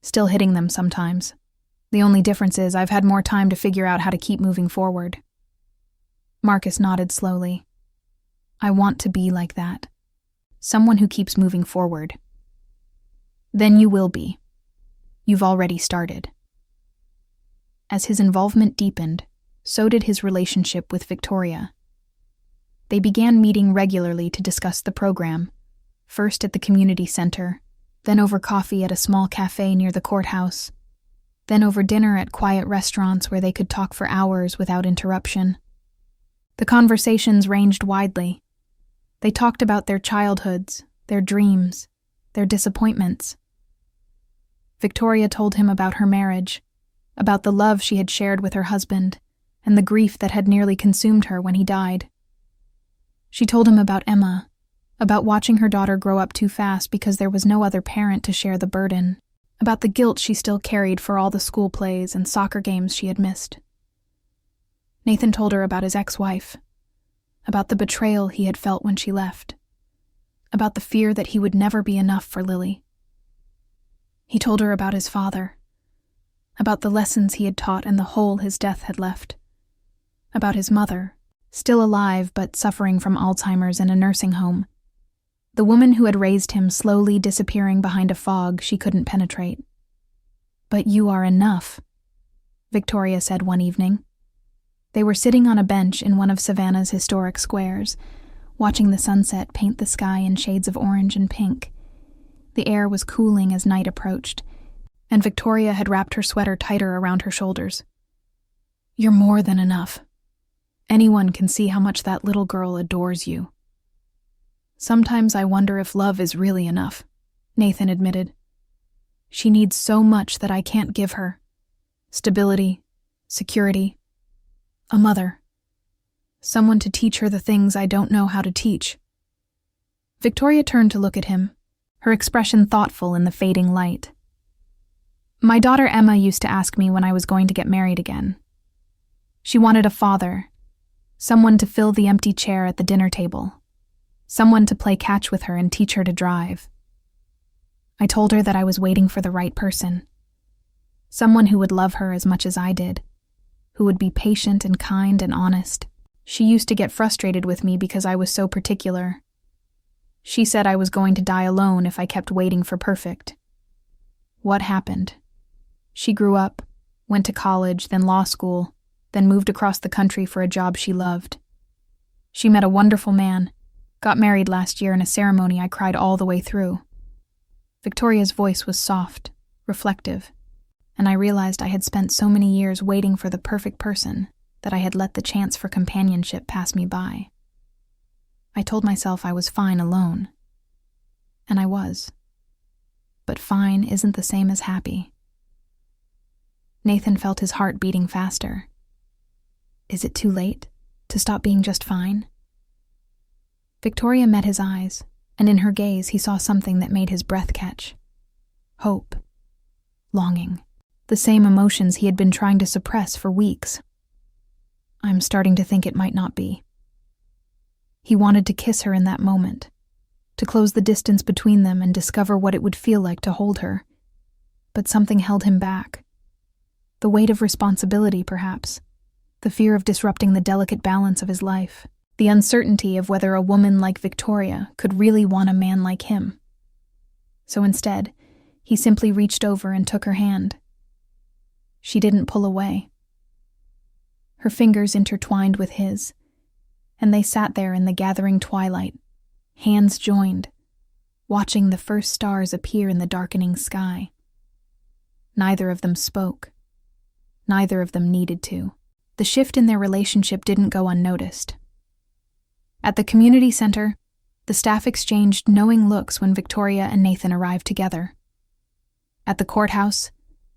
still hitting them sometimes. The only difference is I've had more time to figure out how to keep moving forward." Marcus nodded slowly. "I want to be like that. Someone who keeps moving forward." "Then you will be. You've already started." As his involvement deepened, so did his relationship with Victoria. They began meeting regularly to discuss the program, first at the community center, then over coffee at a small cafe near the courthouse, then over dinner at quiet restaurants where they could talk for hours without interruption. The conversations ranged widely. They talked about their childhoods, their dreams, their disappointments. Victoria told him about her marriage, about the love she had shared with her husband, and the grief that had nearly consumed her when he died. She told him about Emma, about watching her daughter grow up too fast because there was no other parent to share the burden, about the guilt she still carried for all the school plays and soccer games she had missed. Nathan told her about his ex-wife, about the betrayal he had felt when she left, about the fear that he would never be enough for Lily. He told her about his father, about the lessons he had taught and the hole his death had left, about his mother, still alive but suffering from Alzheimer's in a nursing home, the woman who had raised him slowly disappearing behind a fog she couldn't penetrate. "But you are enough," Victoria said one evening. They were sitting on a bench in one of Savannah's historic squares, watching the sunset paint the sky in shades of orange and pink. The air was cooling as night approached, and Victoria had wrapped her sweater tighter around her shoulders. "You're more than enough. Anyone can see how much that little girl adores you." "Sometimes I wonder if love is really enough," Nathan admitted. "She needs so much that I can't give her. Stability, security, a mother. Someone to teach her the things I don't know how to teach." Victoria turned to look at him, her expression thoughtful in the fading light. "My daughter Emma used to ask me when I was going to get married again. She wanted a father, someone to fill the empty chair at the dinner table, someone to play catch with her and teach her to drive. I told her that I was waiting for the right person, someone who would love her as much as I did, who would be patient and kind and honest. She used to get frustrated with me because I was so particular. She said I was going to die alone if I kept waiting for perfect. What happened? She grew up, went to college, then law school, then moved across the country for a job she loved. She met a wonderful man, got married last year in a ceremony I cried all the way through." Victoria's voice was soft, reflective, and I realized I had spent so many years waiting for the perfect person that I had let the chance for companionship pass me by. I told myself I was fine alone. And I was. But fine isn't the same as happy. Nathan felt his heart beating faster. Is it too late to stop being just fine? Victoria met his eyes, and in her gaze he saw something that made his breath catch. Hope. Longing. The same emotions he had been trying to suppress for weeks. "I'm starting to think it might not be." He wanted to kiss her in that moment, to close the distance between them and discover what it would feel like to hold her. But something held him back. The weight of responsibility, perhaps. The fear of disrupting the delicate balance of his life. The uncertainty of whether a woman like Victoria could really want a man like him. So instead, he simply reached over and took her hand. She didn't pull away. Her fingers intertwined with his, and they sat there in the gathering twilight, hands joined, watching the first stars appear in the darkening sky. Neither of them spoke. Neither of them needed to. The shift in their relationship didn't go unnoticed. At the community center, the staff exchanged knowing looks when Victoria and Nathan arrived together. At the courthouse,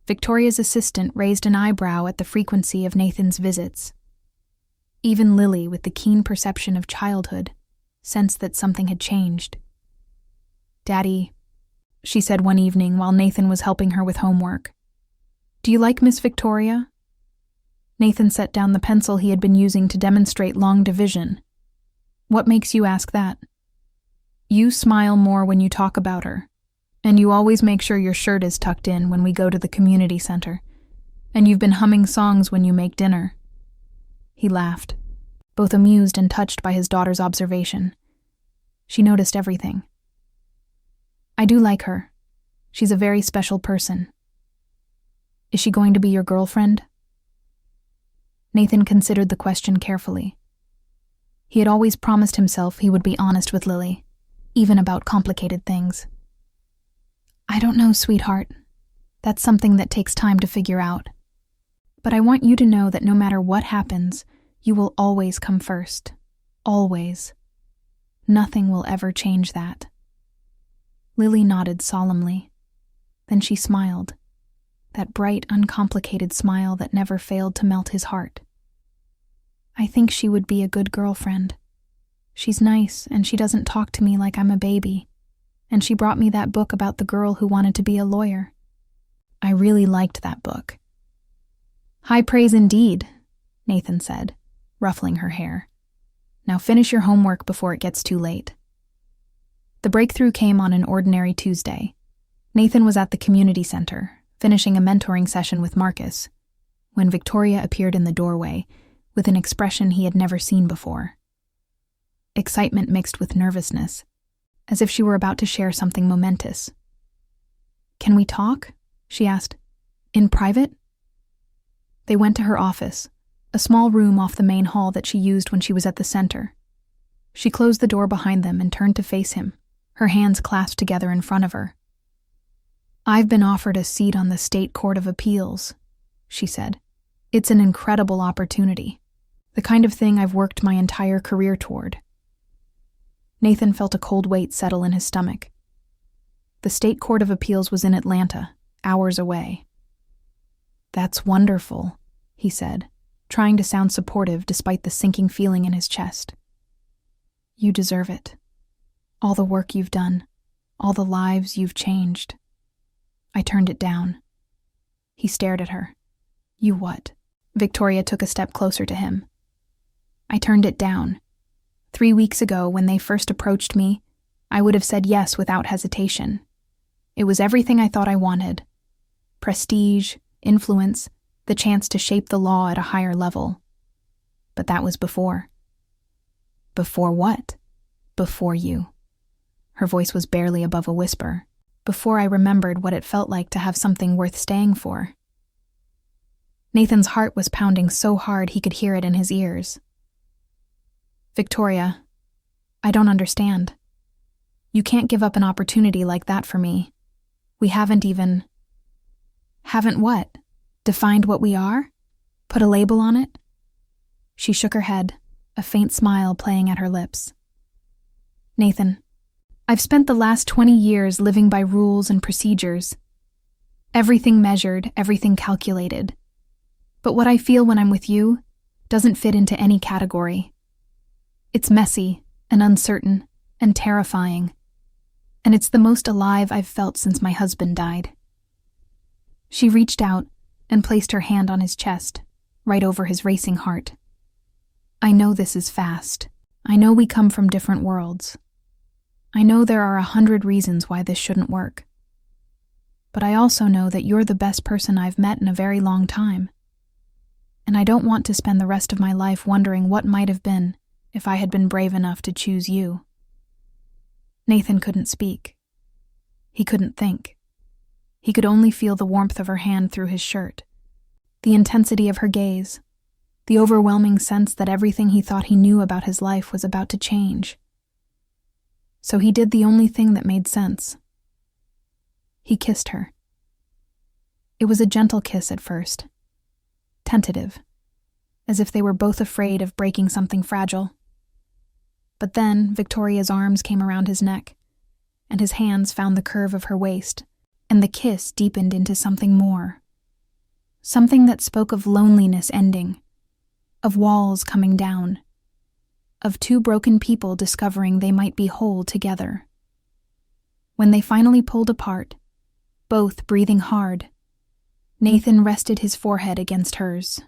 Victoria's assistant raised an eyebrow at the frequency of Nathan's visits. Even Lily, with the keen perception of childhood, sensed that something had changed. "Daddy," she said one evening while Nathan was helping her with homework. "Do you like Miss Victoria?" Nathan set down the pencil he had been using to demonstrate long division. "What makes you ask that?" "You smile more when you talk about her, and you always make sure your shirt is tucked in when we go to the community center, and you've been humming songs when you make dinner." He laughed, both amused and touched by his daughter's observation. She noticed everything. "I do like her. She's a very special person." "Is she going to be your girlfriend?" Nathan considered the question carefully. He had always promised himself he would be honest with Lily, even about complicated things. I don't know, sweetheart. That's something that takes time to figure out. But I want you to know that no matter what happens, you will always come first. Always. Nothing will ever change that. Lily nodded solemnly. Then she smiled. That bright, uncomplicated smile that never failed to melt his heart. I think she would be a good girlfriend. She's nice, and she doesn't talk to me like I'm a baby. And she brought me that book about the girl who wanted to be a lawyer. I really liked that book. High praise indeed, Nathan said, ruffling her hair. Now finish your homework before it gets too late. The breakthrough came on an ordinary Tuesday. Nathan was at the community center, finishing a mentoring session with Marcus, when Victoria appeared in the doorway with an expression he had never seen before. Excitement mixed with nervousness, as if she were about to share something momentous. "Can we talk?" she asked. "In private?" They went to her office, a small room off the main hall that she used when she was at the center. She closed the door behind them and turned to face him, her hands clasped together in front of her. "I've been offered a seat on the State Court of Appeals," she said. "It's an incredible opportunity, the kind of thing I've worked my entire career toward." Nathan felt a cold weight settle in his stomach. The State Court of Appeals was in Atlanta, hours away. "That's wonderful," he said, trying to sound supportive despite the sinking feeling in his chest. "You deserve it. All the work you've done, all the lives you've changed." I turned it down. He stared at her. "You what?" Victoria took a step closer to him. "I turned it down. 3 weeks ago, when they first approached me, I would have said yes without hesitation. It was everything I thought I wanted. Prestige, influence, the chance to shape the law at a higher level. But that was before." "Before what?" "Before you." Her voice was barely above a whisper. "Before I remembered what it felt like to have something worth staying for." Nathan's heart was pounding so hard he could hear it in his ears. "Victoria, I don't understand. You can't give up an opportunity like that for me. We haven't even..." "Haven't what? Defined what we are? Put a label on it?" She shook her head, a faint smile playing at her lips. "Nathan, I've spent the last 20 years living by rules and procedures. Everything measured, everything calculated. But what I feel when I'm with you doesn't fit into any category. It's messy and uncertain and terrifying. And it's the most alive I've felt since my husband died." She reached out and placed her hand on his chest, right over his racing heart. "I know this is fast. I know we come from different worlds. I know there are 100 reasons why this shouldn't work. But I also know that you're the best person I've met in a very long time. And I don't want to spend the rest of my life wondering what might have been if I had been brave enough to choose you." Nathan couldn't speak. He couldn't think. He could only feel the warmth of her hand through his shirt, the intensity of her gaze, the overwhelming sense that everything he thought he knew about his life was about to change. So he did the only thing that made sense. He kissed her. It was a gentle kiss at first, tentative, as if they were both afraid of breaking something fragile. But then Victoria's arms came around his neck, and his hands found the curve of her waist, and the kiss deepened into something more. Something that spoke of loneliness ending, of walls coming down, of two broken people discovering they might be whole together. When they finally pulled apart, both breathing hard, Nathan rested his forehead against hers.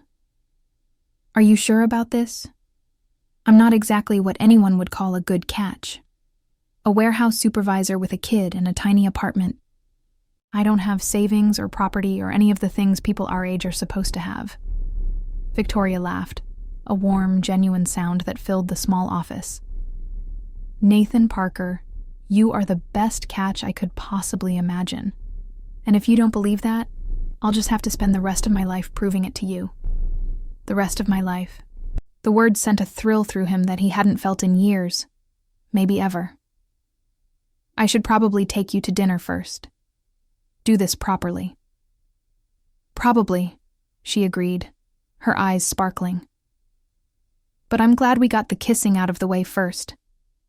"Are you sure about this? I'm not exactly what anyone would call a good catch. A warehouse supervisor with a kid in a tiny apartment. I don't have savings or property or any of the things people our age are supposed to have." Victoria laughed, a warm, genuine sound that filled the small office. "Nathan Parker, you are the best catch I could possibly imagine. And if you don't believe that, I'll just have to spend the rest of my life proving it to you. The rest of my life." The words sent a thrill through him that he hadn't felt in years, maybe ever. "I should probably take you to dinner first. do this properly." "Probably," she agreed, her eyes sparkling. "But I'm glad we got the kissing out of the way first.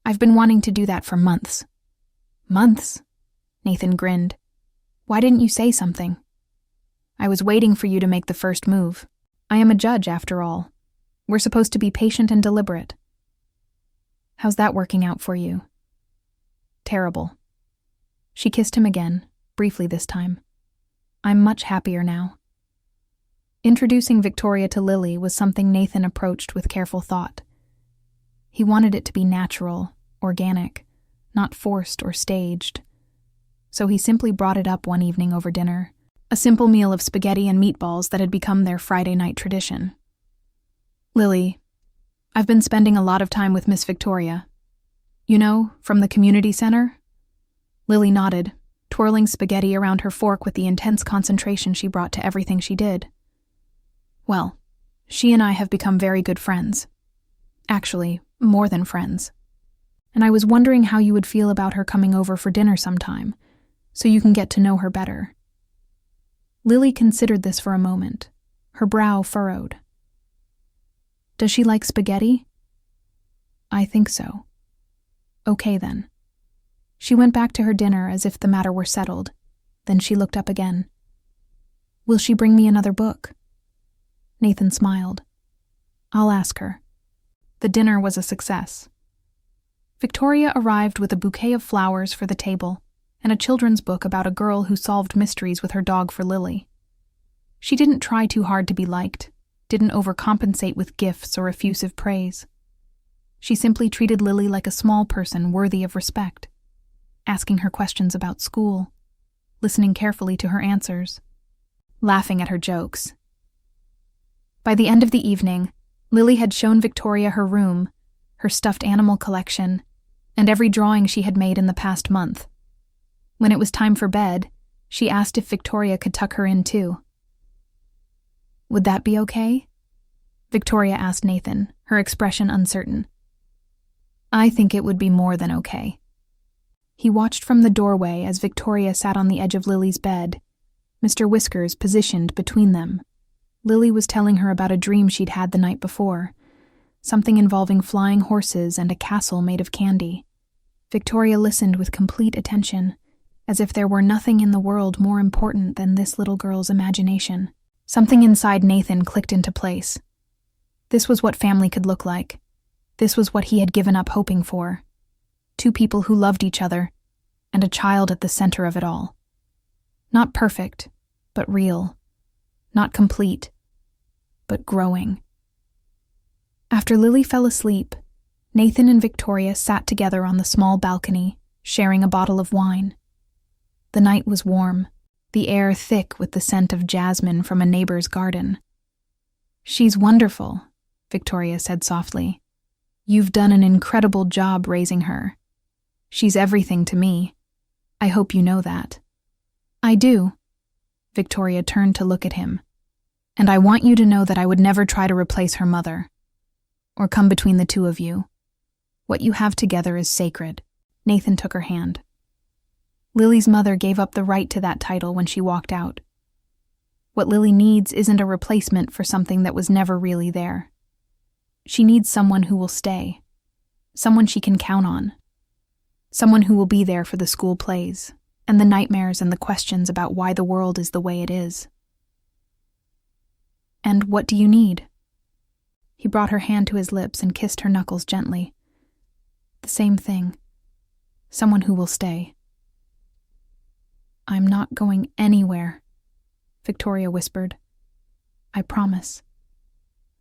I've been wanting to do that for months." "Months?" Nathan grinned. "Why didn't you say something?" "I was waiting for you to make the first move. I am a judge, after all. We're supposed to be patient and deliberate." "How's that working out for you?" "Terrible." She kissed him again, briefly this time. "I'm much happier now." Introducing Victoria to Lily was something Nathan approached with careful thought. He wanted it to be natural, organic, not forced or staged. So he simply brought it up one evening over dinner, a simple meal of spaghetti and meatballs that had become their Friday night tradition. "Lily, I've been spending a lot of time with Miss Victoria. You know, from the community center?" Lily nodded, twirling spaghetti around her fork with the intense concentration she brought to everything she did. "Well, she and I have become very good friends. Actually, more than friends. And I was wondering how you would feel about her coming over for dinner sometime, so you can get to know her better." Lily considered this for a moment, her brow furrowed. "Does she like spaghetti?" "I think so." "Okay then." She went back to her dinner as if the matter were settled. Then she looked up again. "Will she bring me another book?" Nathan smiled. "I'll ask her." The dinner was a success. Victoria arrived with a bouquet of flowers for the table and a children's book about a girl who solved mysteries with her dog for Lily. She didn't try too hard to be liked, didn't overcompensate with gifts or effusive praise. She simply treated Lily like a small person worthy of respect, asking her questions about school, listening carefully to her answers, laughing at her jokes. By the end of the evening, Lily had shown Victoria her room, her stuffed animal collection, and every drawing she had made in the past month. When it was time for bed, she asked if Victoria could tuck her in too. "Would that be okay?" Victoria asked Nathan, her expression uncertain. "I think it would be more than okay." He watched from the doorway as Victoria sat on the edge of Lily's bed, Mr. Whiskers positioned between them. Lily was telling her about a dream she'd had the night before, something involving flying horses and a castle made of candy. Victoria listened with complete attention, as if there were nothing in the world more important than this little girl's imagination. Something inside Nathan clicked into place. This was what family could look like. This was what he had given up hoping for. Two people who loved each other, and a child at the center of it all. Not perfect, but real. Not complete, but growing. After Lily fell asleep, Nathan and Victoria sat together on the small balcony, sharing a bottle of wine. The night was warm, the air thick with the scent of jasmine from a neighbor's garden. "She's wonderful," Victoria said softly. "You've done an incredible job raising her. She's everything to me. I hope you know that." "I do." Victoria turned to look at him. "And I want you to know that I would never try to replace her mother, or come between the two of you. What you have together is sacred." Nathan took her hand. Lily's mother gave up the right to that title when she walked out. What Lily needs isn't a replacement for something that was never really there. She needs someone who will stay, someone she can count on, someone who will be there for the school plays, and the nightmares and the questions about why the world is the way it is. "And what do you need?" He brought her hand to his lips and kissed her knuckles gently. "The same thing. Someone who will stay." "I'm not going anywhere," Victoria whispered. "I promise."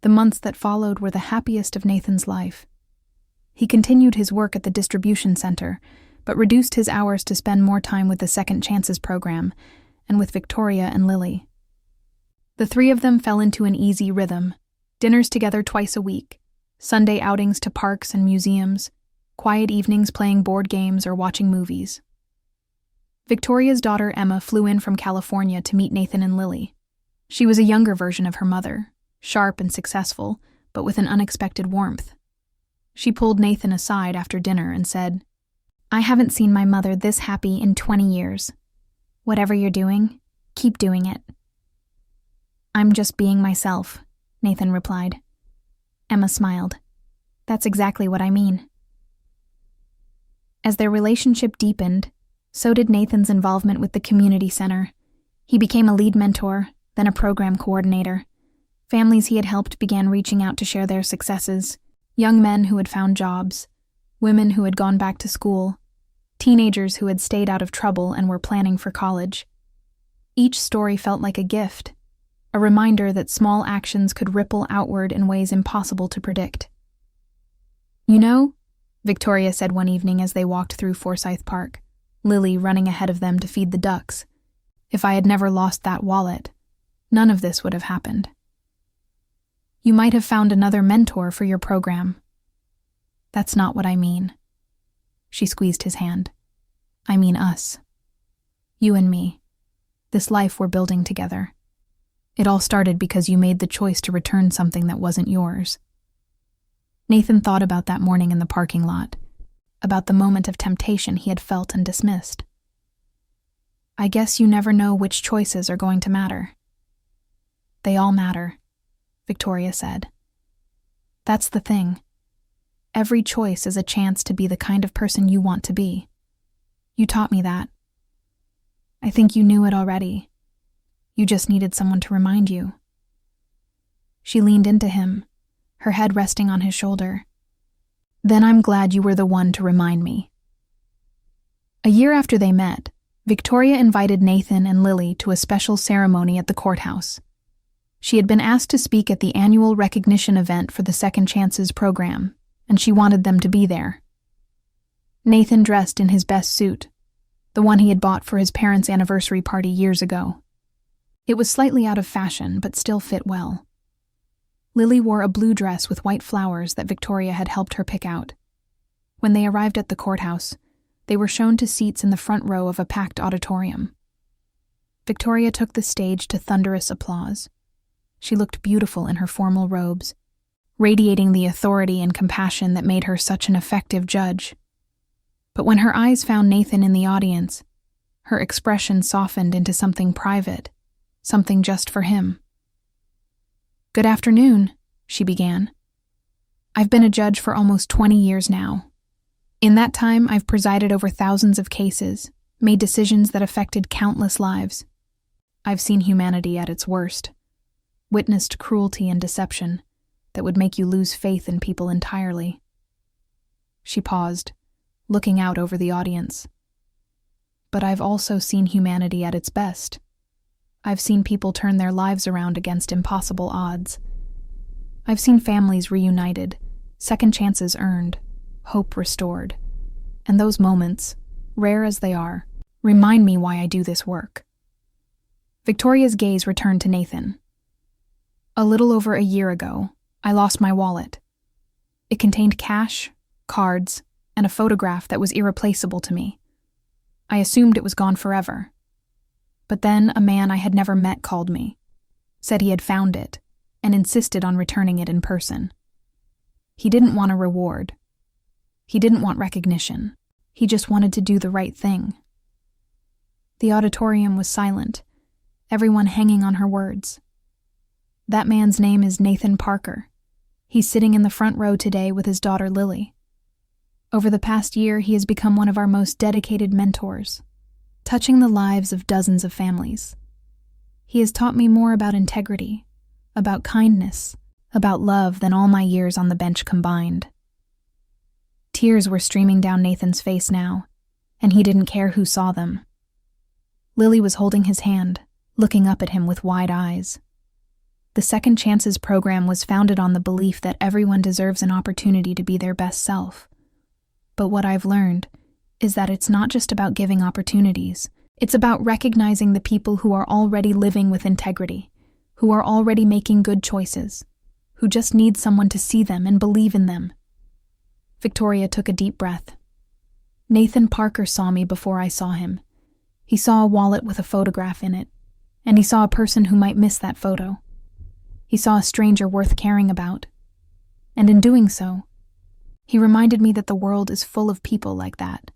The months that followed were the happiest of Nathan's life. He continued his work at the distribution center, but reduced his hours to spend more time with the Second Chances program and with Victoria and Lily. The three of them fell into an easy rhythm, dinners together twice a week, Sunday outings to parks and museums, quiet evenings playing board games or watching movies. Victoria's daughter Emma flew in from California to meet Nathan and Lily. She was a younger version of her mother, sharp and successful, but with an unexpected warmth. She pulled Nathan aside after dinner and said, "I haven't seen my mother this happy in 20 years. Whatever you're doing, keep doing it. I'm just being myself, Nathan replied. Emma smiled. That's exactly what I mean. As their relationship deepened, so did Nathan's involvement with the community center. He became a lead mentor, then a program coordinator. Families he had helped began reaching out to share their successes. Young men who had found jobs, women who had gone back to school, teenagers who had stayed out of trouble and were planning for college. Each story felt like a gift, a reminder that small actions could ripple outward in ways impossible to predict. You know, Victoria said one evening as they walked through Forsyth Park, Lily running ahead of them to feed the ducks, if I had never lost that wallet, none of this would have happened. You might have found another mentor for your program. That's not what I mean. She squeezed his hand. I mean us. You and me. This life we're building together. It all started because you made the choice to return something that wasn't yours. Nathan thought about that morning in the parking lot, about the moment of temptation he had felt and dismissed. I guess you never know which choices are going to matter. They all matter, Victoria said. That's the thing. Every choice is a chance to be the kind of person you want to be. You taught me that. I think you knew it already. You just needed someone to remind you. She leaned into him, her head resting on his shoulder. Then I'm glad you were the one to remind me. A year after they met, Victoria invited Nathan and Lily to a special ceremony at the courthouse. She had been asked to speak at the annual recognition event for the Second Chances program, and she wanted them to be there. Nathan dressed in his best suit, the one he had bought for his parents' anniversary party years ago. It was slightly out of fashion, but still fit well. Lily wore a blue dress with white flowers that Victoria had helped her pick out. When they arrived at the courthouse, they were shown to seats in the front row of a packed auditorium. Victoria took the stage to thunderous applause. She looked beautiful in her formal robes, radiating the authority and compassion that made her such an effective judge. But when her eyes found Nathan in the audience, her expression softened into something private, something just for him. Good afternoon, she began. I've been a judge for almost 20 years now. In that time, I've presided over thousands of cases, made decisions that affected countless lives. I've seen humanity at its worst, witnessed cruelty and deception that would make you lose faith in people entirely. She paused, looking out over the audience. But I've also seen humanity at its best. I've seen people turn their lives around against impossible odds. I've seen families reunited, second chances earned, hope restored. And those moments, rare as they are, remind me why I do this work. Victoria's gaze returned to Nathan. A little over a year ago, I lost my wallet. It contained cash, cards, and a photograph that was irreplaceable to me. I assumed it was gone forever. But then a man I had never met called me, said he had found it, and insisted on returning it in person. He didn't want a reward. He didn't want recognition. He just wanted to do the right thing. The auditorium was silent, everyone hanging on her words. That man's name is Nathan Parker. He's sitting in the front row today with his daughter Lily. Over the past year, he has become one of our most dedicated mentors, touching the lives of dozens of families. He has taught me more about integrity, about kindness, about love than all my years on the bench combined. Tears were streaming down Nathan's face now, and he didn't care who saw them. Lily was holding his hand, looking up at him with wide eyes. The Second Chances program was founded on the belief that everyone deserves an opportunity to be their best self. But what I've learned is that it's not just about giving opportunities. It's about recognizing the people who are already living with integrity, who are already making good choices, who just need someone to see them and believe in them. Victoria took a deep breath. Nathan Parker saw me before I saw him. He saw a wallet with a photograph in it, and he saw a person who might miss that photo. He saw a stranger worth caring about. And in doing so, he reminded me that the world is full of people like that.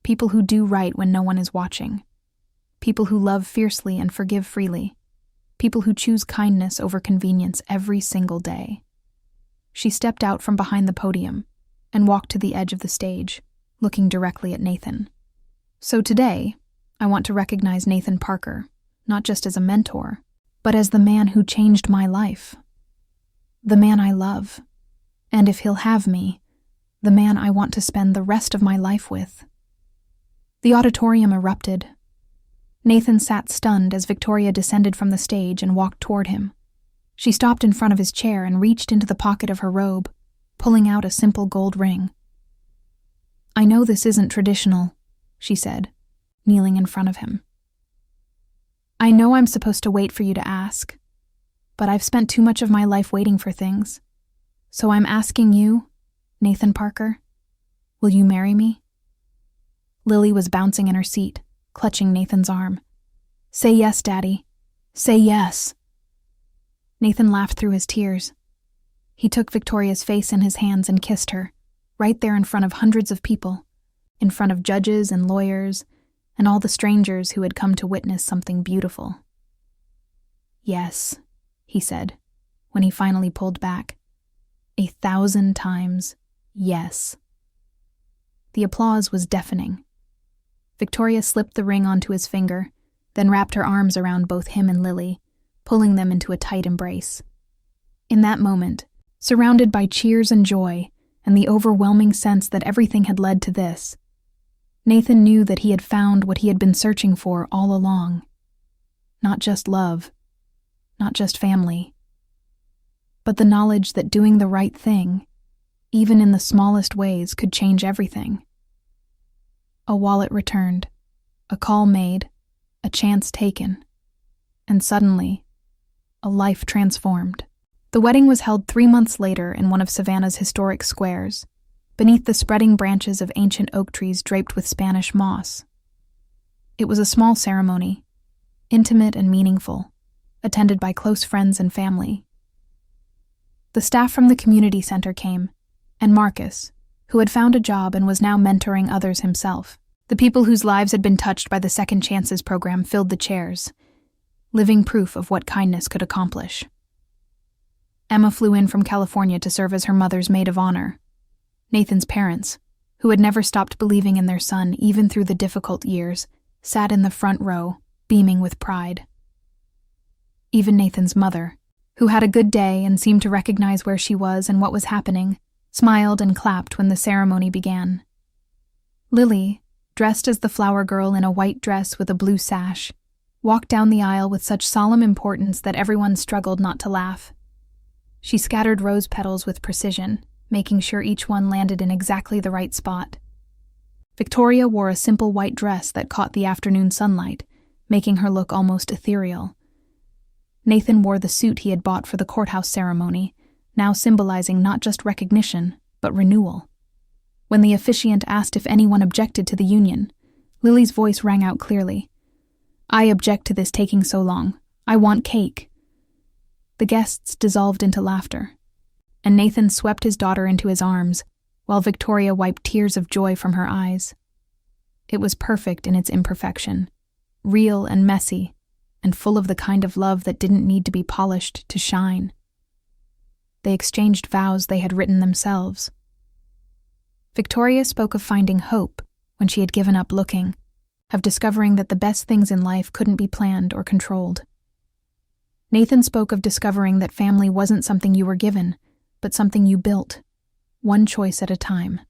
People who do right when no one is watching. people who love fiercely and forgive freely, people who choose kindness over convenience every single day. She stepped out from behind the podium and walked to the edge of the stage, looking directly at Nathan. So today, I want to recognize Nathan Parker, not just as a mentor, but as the man who changed my life. The man I love, and if he'll have me, the man I want to spend the rest of my life with. The auditorium erupted. Nathan sat stunned as Victoria descended from the stage and walked toward him. She stopped in front of his chair and reached into the pocket of her robe, pulling out a simple gold ring. "I know this isn't traditional," she said, kneeling in front of him. "I know I'm supposed to wait for you to ask, but I've spent too much of my life waiting for things. So I'm asking you, Nathan Parker, will you marry me?" Lily was bouncing in her seat, clutching Nathan's arm. "Say yes, Daddy. Say yes." Nathan laughed through his tears. He took Victoria's face in his hands and kissed her, right there in front of hundreds of people, in front of judges and lawyers, and all the strangers who had come to witness something beautiful. "Yes," he said, when he finally pulled back. 1,000 times yes. The applause was deafening. Victoria slipped the ring onto his finger, then wrapped her arms around both him and Lily, pulling them into a tight embrace. In that moment, surrounded by cheers and joy, and the overwhelming sense that everything had led to this, Nathan knew that he had found what he had been searching for all along. Not just love, not just family, but the knowledge that doing the right thing, even in the smallest ways, could change everything. A wallet returned, a call made, a chance taken, and suddenly, a life transformed. The wedding was held 3 months later in one of Savannah's historic squares, beneath the spreading branches of ancient oak trees draped with Spanish moss. It was a small ceremony, intimate and meaningful, attended by close friends and family. The staff from the community center came, and Marcus, who had found a job and was now mentoring others himself. The people whose lives had been touched by the Second Chances program filled the chairs, living proof of what kindness could accomplish. Emma flew in from California to serve as her mother's maid of honor. Nathan's parents, who had never stopped believing in their son even through the difficult years, sat in the front row, beaming with pride. Even Nathan's mother, who had a good day and seemed to recognize where she was and what was happening, smiled and clapped when the ceremony began. Lily, dressed as the flower girl in a white dress with a blue sash, walked down the aisle with such solemn importance that everyone struggled not to laugh. She scattered rose petals with precision, making sure each one landed in exactly the right spot. Victoria wore a simple white dress that caught the afternoon sunlight, making her look almost ethereal. Nathan wore the suit he had bought for the courthouse ceremony, now symbolizing not just recognition, but renewal. When the officiant asked if anyone objected to the union, Lily's voice rang out clearly. "I object to this taking so long. I want cake." The guests dissolved into laughter, and Nathan swept his daughter into his arms, while Victoria wiped tears of joy from her eyes. It was perfect in its imperfection, real and messy, and full of the kind of love that didn't need to be polished to shine. They exchanged vows they had written themselves. Victoria spoke of finding hope when she had given up looking, of discovering that the best things in life couldn't be planned or controlled. Nathan spoke of discovering that family wasn't something you were given, but something you built, one choice at a time.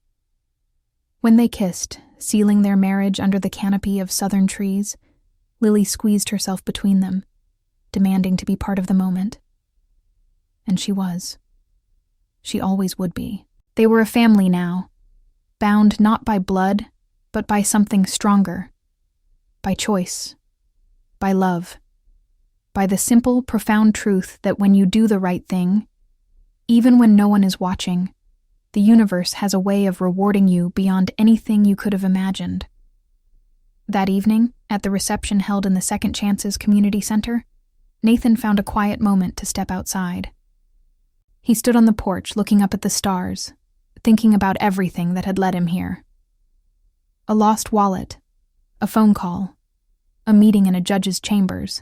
When they kissed, sealing their marriage under the canopy of southern trees, Lily squeezed herself between them, demanding to be part of the moment. And she was. She always would be. They were a family now, bound not by blood, but by something stronger, by choice, by love, by the simple, profound truth that when you do the right thing, even when no one is watching, the universe has a way of rewarding you beyond anything you could have imagined. That evening, at the reception held in the Second Chances Community Center, Nathan found a quiet moment to step outside. He stood on the porch looking up at the stars, thinking about everything that had led him here. A lost wallet, a phone call, a meeting in a judge's chambers.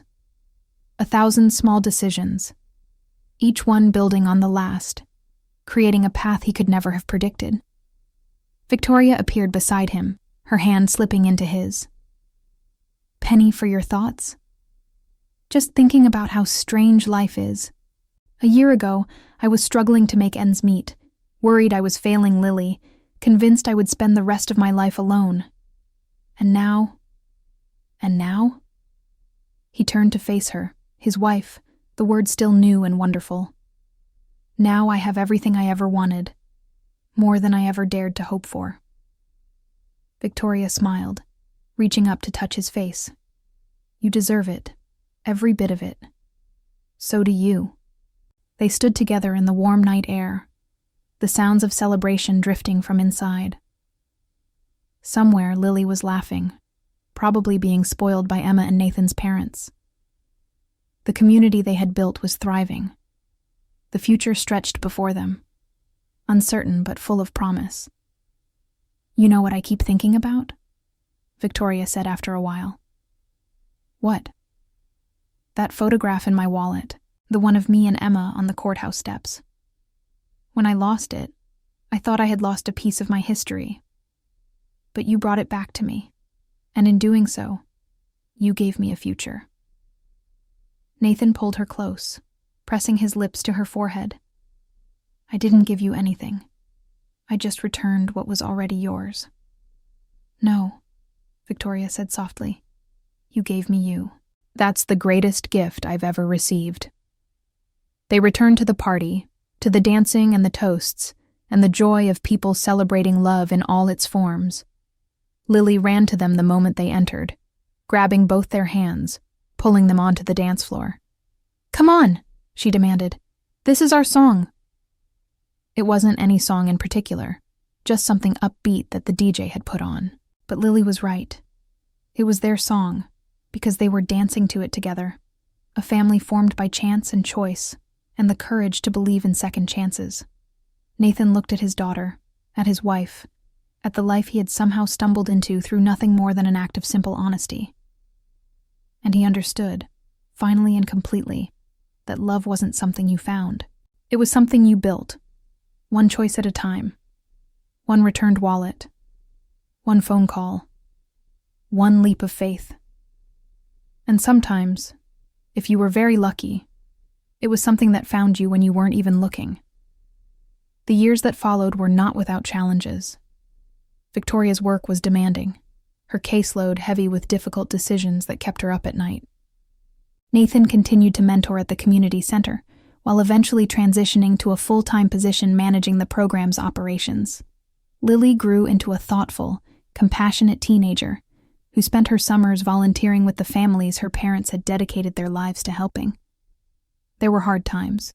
1,000 small decisions, each one building on the last, creating a path he could never have predicted. Victoria appeared beside him, her hand slipping into his. "Penny, for your thoughts?" "Just thinking about how strange life is. A year ago, I was struggling to make ends meet, worried I was failing Lily, convinced I would spend the rest of my life alone. And now? He turned to face her, his wife, the word still new and wonderful. "Now I have everything I ever wanted, more than I ever dared to hope for." Victoria smiled, reaching up to touch his face. "You deserve it, every bit of it. So do you." They stood together in the warm night air, the sounds of celebration drifting from inside. Somewhere Lily was laughing, probably being spoiled by Emma and Nathan's parents. The community they had built was thriving. The future stretched before them, uncertain but full of promise. "You know what I keep thinking about?" Victoria said after a while. "What?" "That photograph in my wallet, the one of me and Emma on the courthouse steps. When I lost it, I thought I had lost a piece of my history. But you brought it back to me, and in doing so, you gave me a future." Nathan pulled her close, pressing his lips to her forehead. "I didn't give you anything. I just returned what was already yours." "No," Victoria said softly. "You gave me you. That's the greatest gift I've ever received." They returned to the party, to the dancing and the toasts, and the joy of people celebrating love in all its forms. Lily ran to them the moment they entered, grabbing both their hands, pulling them onto the dance floor. "Come on," she demanded. "This is our song." It wasn't any song in particular, just something upbeat that the DJ had put on. But Lily was right. It was their song, because they were dancing to it together, a family formed by chance and choice, and the courage to believe in second chances. Nathan looked at his daughter, at his wife, at the life he had somehow stumbled into through nothing more than an act of simple honesty. And he understood, finally and completely, that love wasn't something you found. It was something you built, one choice at a time, one returned wallet, one phone call, one leap of faith. And sometimes, if you were very lucky, it was something that found you when you weren't even looking. The years that followed were not without challenges. Victoria's work was demanding, her caseload heavy with difficult decisions that kept her up at night. Nathan continued to mentor at the community center, while eventually transitioning to a full-time position managing the program's operations. Lily grew into a thoughtful, compassionate teenager who spent her summers volunteering with the families her parents had dedicated their lives to helping. There were hard times.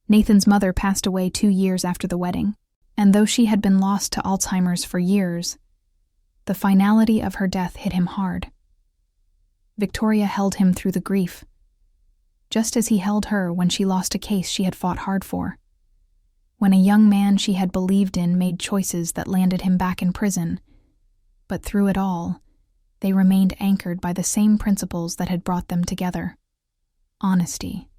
Nathan's mother passed away 2 years after the wedding, and though she had been lost to Alzheimer's for years, the finality of her death hit him hard. Victoria held him through the grief, just as he held her when she lost a case she had fought hard for, when a young man she had believed in made choices that landed him back in prison, but through it all, they remained anchored by the same principles that had brought them together: honesty,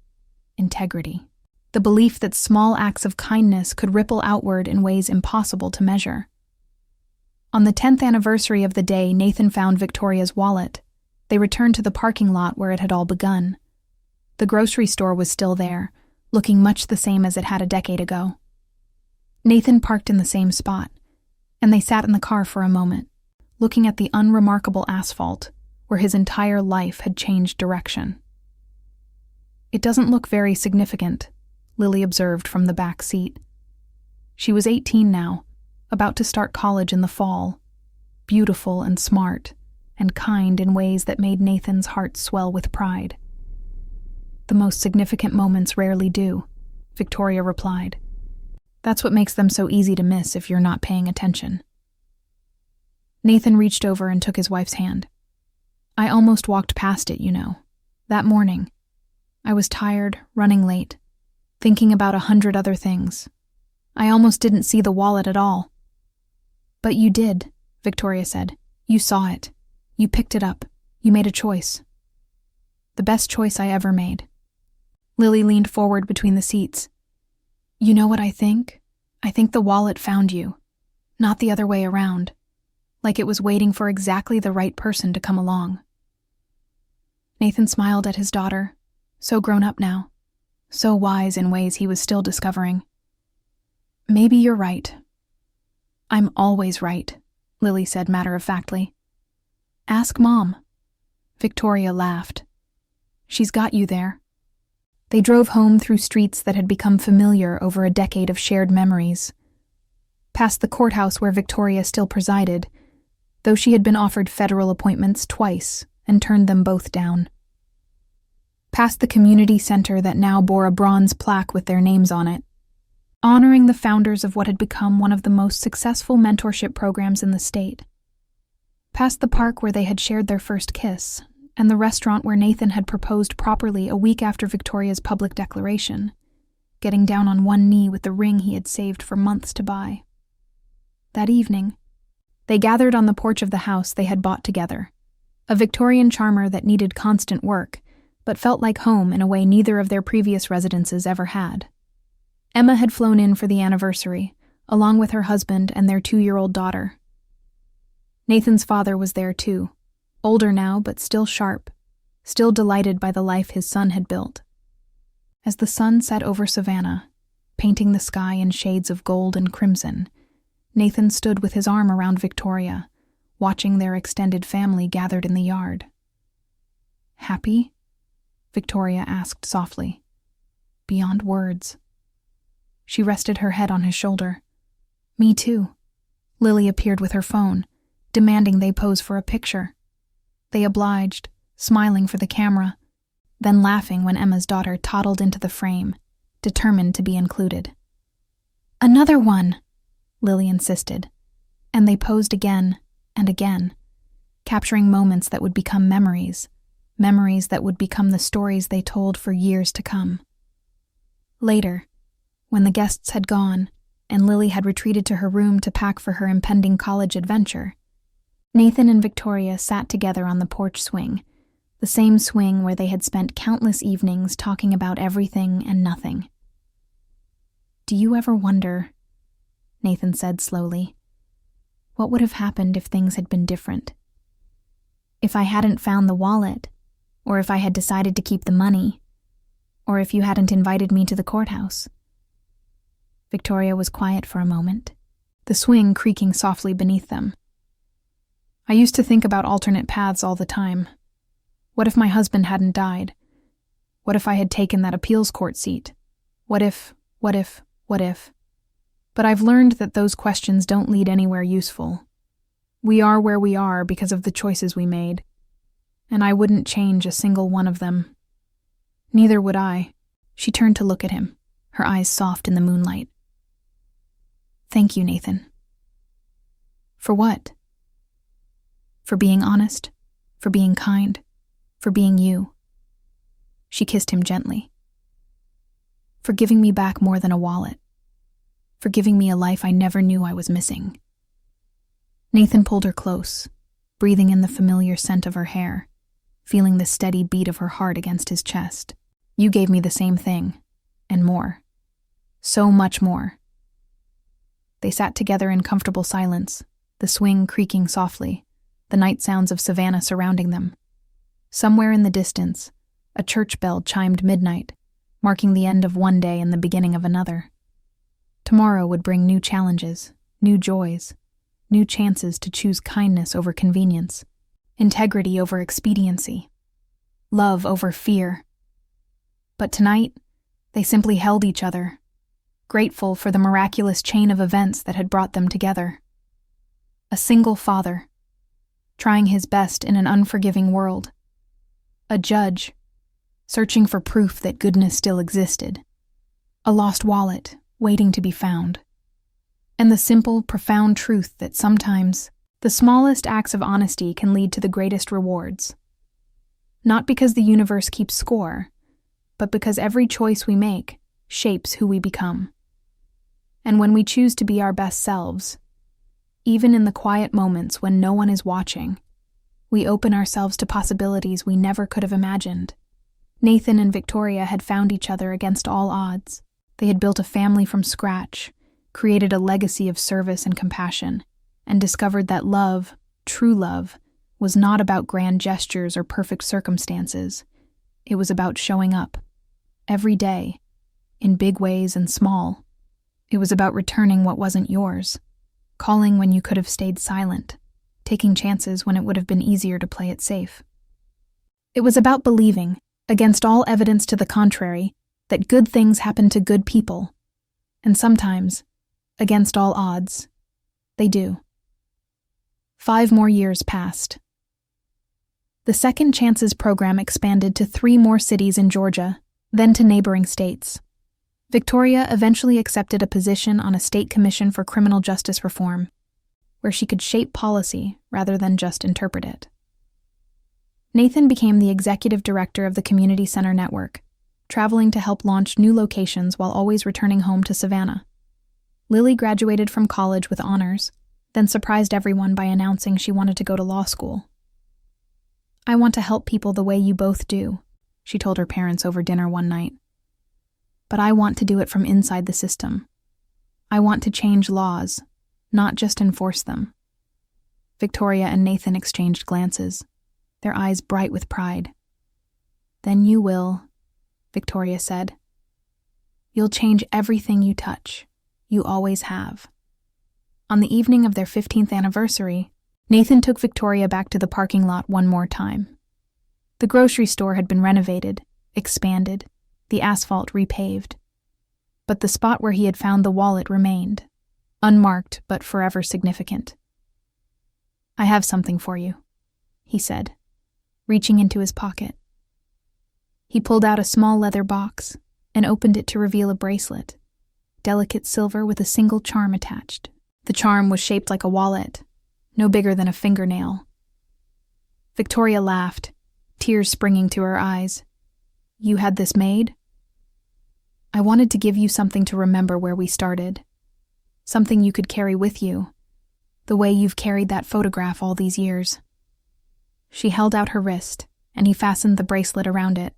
integrity, the belief that small acts of kindness could ripple outward in ways impossible to measure. On the 10th anniversary of the day Nathan found Victoria's wallet, they returned to the parking lot where it had all begun. The grocery store was still there, looking much the same as it had a decade ago. Nathan parked in the same spot, and they sat in the car for a moment, looking at the unremarkable asphalt where his entire life had changed direction. "It doesn't look very significant," Lily observed from the back seat. She was 18 now, about to start college in the fall, beautiful and smart, and kind in ways that made Nathan's heart swell with pride. "The most significant moments rarely do," Victoria replied. "That's what makes them so easy to miss if you're not paying attention." Nathan reached over and took his wife's hand. "I almost walked past it, that morning. I was tired, running late, thinking about 100 other things. I almost didn't see the wallet at all." "But you did," Victoria said. "You saw it. You picked it up. You made a choice. The best choice I ever made. Lily leaned forward between the seats. You know what I think? I think the wallet found you, not the other way around, like it was waiting for exactly the right person to come along. Nathan smiled at his daughter, so grown up now, so wise in ways he was still discovering. Maybe you're right. I'm always right, Lily said matter-of-factly. Ask Mom. Victoria laughed. She's got you there. They drove home through streets that had become familiar over a decade of shared memories. Past the courthouse where Victoria still presided, though she had been offered federal appointments twice and turned them both down. Past the community center that now bore a bronze plaque with their names on it, honoring the founders of what had become one of the most successful mentorship programs in the state. Past the park where they had shared their first kiss, and the restaurant where Nathan had proposed properly a week after Victoria's public declaration, getting down on one knee with the ring he had saved for months to buy. That evening, they gathered on the porch of the house they had bought together, a Victorian charmer that needed constant work, but felt like home in a way neither of their previous residences ever had. Emma had flown in for the anniversary, along with her husband and their 2-year-old daughter. Nathan's father was there too, older now but still sharp, still delighted by the life his son had built. As the sun set over Savannah, painting the sky in shades of gold and crimson, Nathan stood with his arm around Victoria, watching their extended family gathered in the yard. Happy? Victoria asked softly. Beyond words. She rested her head on his shoulder. Me too. Lily appeared with her phone, demanding they pose for a picture. They obliged, smiling for the camera, then laughing when Emma's daughter toddled into the frame, determined to be included. Another one, Lily insisted, and they posed again and again, capturing moments that would become memories, memories that would become the stories they told for years to come. Later, when the guests had gone and Lily had retreated to her room to pack for her impending college adventure, Nathan and Victoria sat together on the porch swing, the same swing where they had spent countless evenings talking about everything and nothing. Do you ever wonder, Nathan said slowly, what would have happened if things had been different? If I hadn't found the wallet, or if I had decided to keep the money, or if you hadn't invited me to the courthouse? Victoria was quiet for a moment, the swing creaking softly beneath them. I used to think about alternate paths all the time. What if my husband hadn't died? What if I had taken that appeals court seat? What if? But I've learned that those questions don't lead anywhere useful. We are where we are because of the choices we made, and I wouldn't change a single one of them. Neither would I. She turned to look at him, her eyes soft in the moonlight. Thank you, Nathan. For what? For being honest, for being kind, for being you. She kissed him gently. For giving me back more than a wallet. For giving me a life I never knew I was missing. Nathan pulled her close, breathing in the familiar scent of her hair, feeling the steady beat of her heart against his chest. You gave me the same thing, and more. So much more. They sat together in comfortable silence, the swing creaking softly, the night sounds of Savannah surrounding them. Somewhere in the distance, a church bell chimed midnight, marking the end of one day and the beginning of another. Tomorrow would bring new challenges, new joys, new chances to choose kindness over convenience, integrity over expediency, love over fear. But tonight, they simply held each other, grateful for the miraculous chain of events that had brought them together. A single father, trying his best in an unforgiving world. A judge, searching for proof that goodness still existed. A lost wallet, waiting to be found. And the simple, profound truth that sometimes the smallest acts of honesty can lead to the greatest rewards. Not because the universe keeps score, but because every choice we make shapes who we become. And when we choose to be our best selves, even in the quiet moments when no one is watching, We open ourselves to possibilities we never could have imagined. Nathan and Victoria had found each other against all odds. They had built a family from scratch, created a legacy of service and compassion, and discovered that love, true love, was not about grand gestures or perfect circumstances. It was about showing up, every day, in big ways and small. It was about returning what wasn't yours, calling when you could have stayed silent, taking chances when it would have been easier to play it safe. It was about believing, against all evidence to the contrary, that good things happen to good people, and sometimes, against all odds, they do. 5 more years passed. The Second Chances program expanded to 3 more cities in Georgia, then to neighboring states. Victoria eventually accepted a position on a state commission for criminal justice reform, where she could shape policy rather than just interpret it. Nathan became the executive director of the Community Center Network, traveling to help launch new locations while always returning home to Savannah. Lily graduated from college with honors, then surprised everyone by announcing she wanted to go to law school. "I want to help people the way you both do," she told her parents over dinner one night. "But I want to do it from inside the system. I want to change laws, not just enforce them." Victoria and Nathan exchanged glances, their eyes bright with pride. "Then you will," Victoria said. "You'll change everything you touch. You always have." On the evening of their 15th anniversary, Nathan took Victoria back to the parking lot one more time. The grocery store had been renovated, expanded, the asphalt repaved. But the spot where he had found the wallet remained, unmarked but forever significant. "I have something for you," he said, reaching into his pocket. He pulled out a small leather box and opened it to reveal a bracelet, delicate silver with a single charm attached. The charm was shaped like a wallet, no bigger than a fingernail. Victoria laughed, tears springing to her eyes. "You had this made?" "I wanted to give you something to remember where we started. Something you could carry with you, the way you've carried that photograph all these years." She held out her wrist, and he fastened the bracelet around it.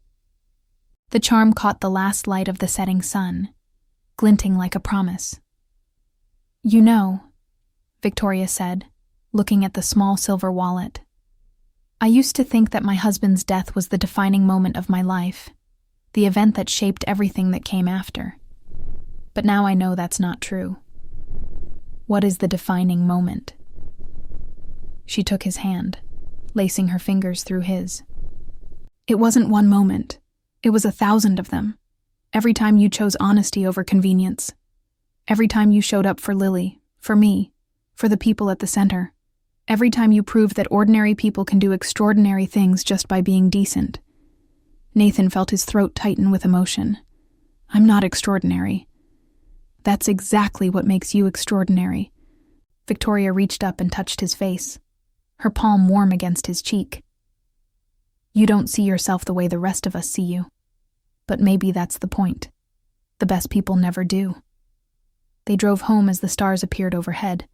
The charm caught the last light of the setting sun, glinting like a promise. "You know," Victoria said, looking at the small silver wallet, "I used to think that my husband's death was the defining moment of my life, the event that shaped everything that came after. But now I know that's not true. What is the defining moment?" She took his hand, lacing her fingers through his. "It wasn't one moment. It was 1,000 of them. Every time you chose honesty over convenience. Every time you showed up for Lily, for me, for the people at the center. Every time you proved that ordinary people can do extraordinary things just by being decent." Nathan felt his throat tighten with emotion. "I'm not extraordinary." "That's exactly what makes you extraordinary." Victoria reached up and touched his face, her palm warm against his cheek. "You don't see yourself the way the rest of us see you. But maybe that's the point. The best people never do." They drove home as the stars appeared overhead,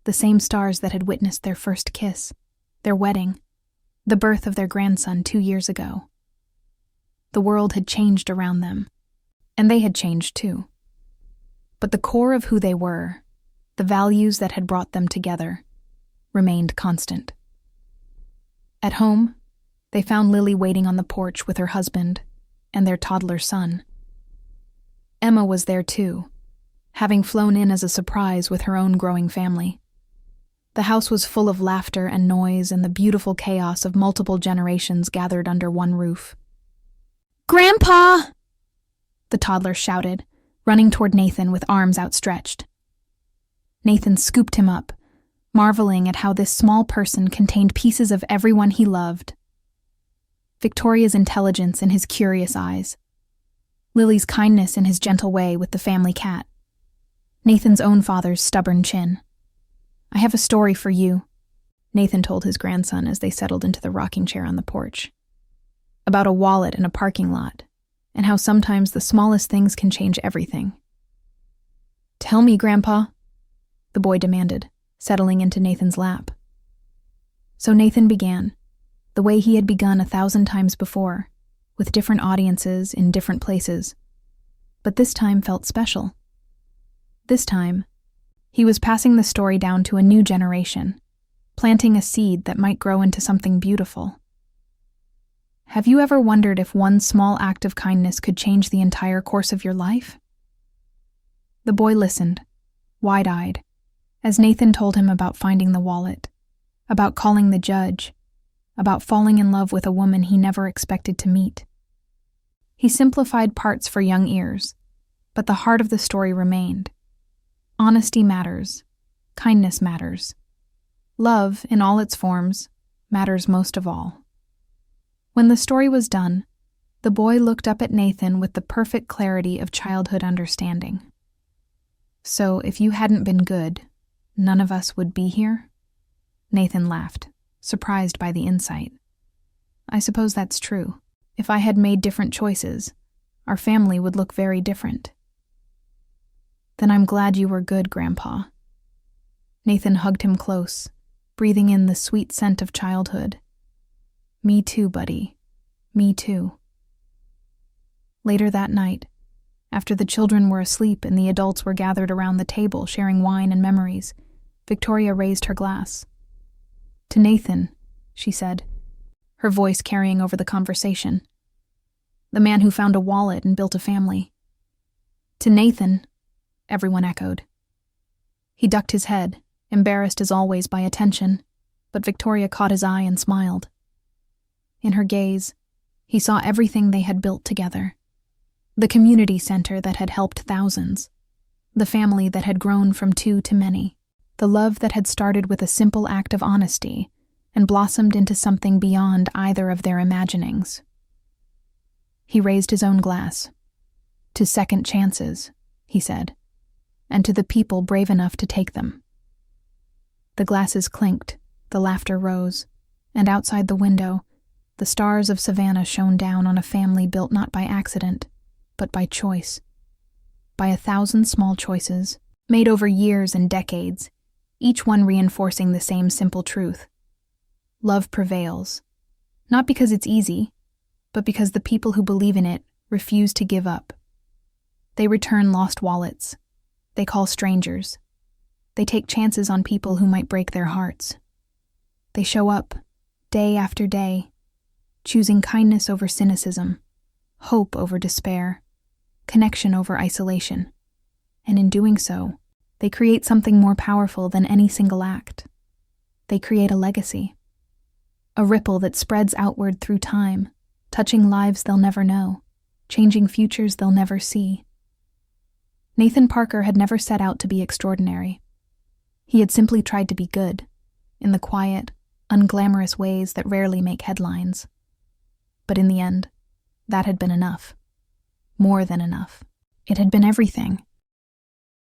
the same stars that had witnessed their first kiss, their wedding, the birth of their grandson 2 years ago. The world had changed around them, and they had changed too. But the core of who they were, the values that had brought them together, remained constant. At home, they found Lily waiting on the porch with her husband and their toddler son. Emma was there too, having flown in as a surprise with her own growing family. The house was full of laughter and noise and the beautiful chaos of multiple generations gathered under one roof. "Grandpa!" the toddler shouted, running toward Nathan with arms outstretched. Nathan scooped him up, marveling at how this small person contained pieces of everyone he loved. Victoria's intelligence in his curious eyes, Lily's kindness in his gentle way with the family cat, Nathan's own father's stubborn chin. "I have a story for you," Nathan told his grandson as they settled into the rocking chair on the porch. "About a wallet in a parking lot, and how sometimes the smallest things can change everything." "Tell me, Grandpa," the boy demanded, settling into Nathan's lap. So Nathan began, the way he had begun 1,000 times before, with different audiences in different places. But this time felt special. This time, he was passing the story down to a new generation, planting a seed that might grow into something beautiful. Have you ever wondered if one small act of kindness could change the entire course of your life? The boy listened, wide-eyed, as Nathan told him about finding the wallet, about calling the judge, about falling in love with a woman he never expected to meet. He simplified parts for young ears, but the heart of the story remained. Honesty matters. Kindness matters. Love, in all its forms, matters most of all. When the story was done, the boy looked up at Nathan with the perfect clarity of childhood understanding. So, if you hadn't been good, none of us would be here? Nathan laughed, surprised by the insight. I suppose that's true. If I had made different choices, our family would look very different. Then I'm glad you were good, Grandpa. Nathan hugged him close, breathing in the sweet scent of childhood. Me too, buddy. Me too. Later that night, after the children were asleep and the adults were gathered around the table sharing wine and memories, Victoria raised her glass. To Nathan, she said, her voice carrying over the conversation. The man who found a wallet and built a family. To Nathan, everyone echoed. He ducked his head, embarrassed as always by attention, but Victoria caught his eye and smiled. In her gaze, he saw everything they had built together. The community center that had helped thousands. The family that had grown from two to many. The love that had started with a simple act of honesty and blossomed into something beyond either of their imaginings. He raised his own glass. To second chances, he said, and to the people brave enough to take them. The glasses clinked, the laughter rose, and outside the window, the stars of Savannah shone down on a family built not by accident, but by choice. By 1,000 small choices, made over years and decades, each one reinforcing the same simple truth. Love prevails, not because it's easy, but because the people who believe in it refuse to give up. They return lost wallets. They call strangers. They take chances on people who might break their hearts. They show up, day after day, choosing kindness over cynicism, hope over despair, connection over isolation. And in doing so, they create something more powerful than any single act. They create a legacy. A ripple that spreads outward through time, touching lives they'll never know, changing futures they'll never see. Nathan Parker had never set out to be extraordinary. He had simply tried to be good, in the quiet, unglamorous ways that rarely make headlines. But in the end, that had been enough. More than enough. It had been everything.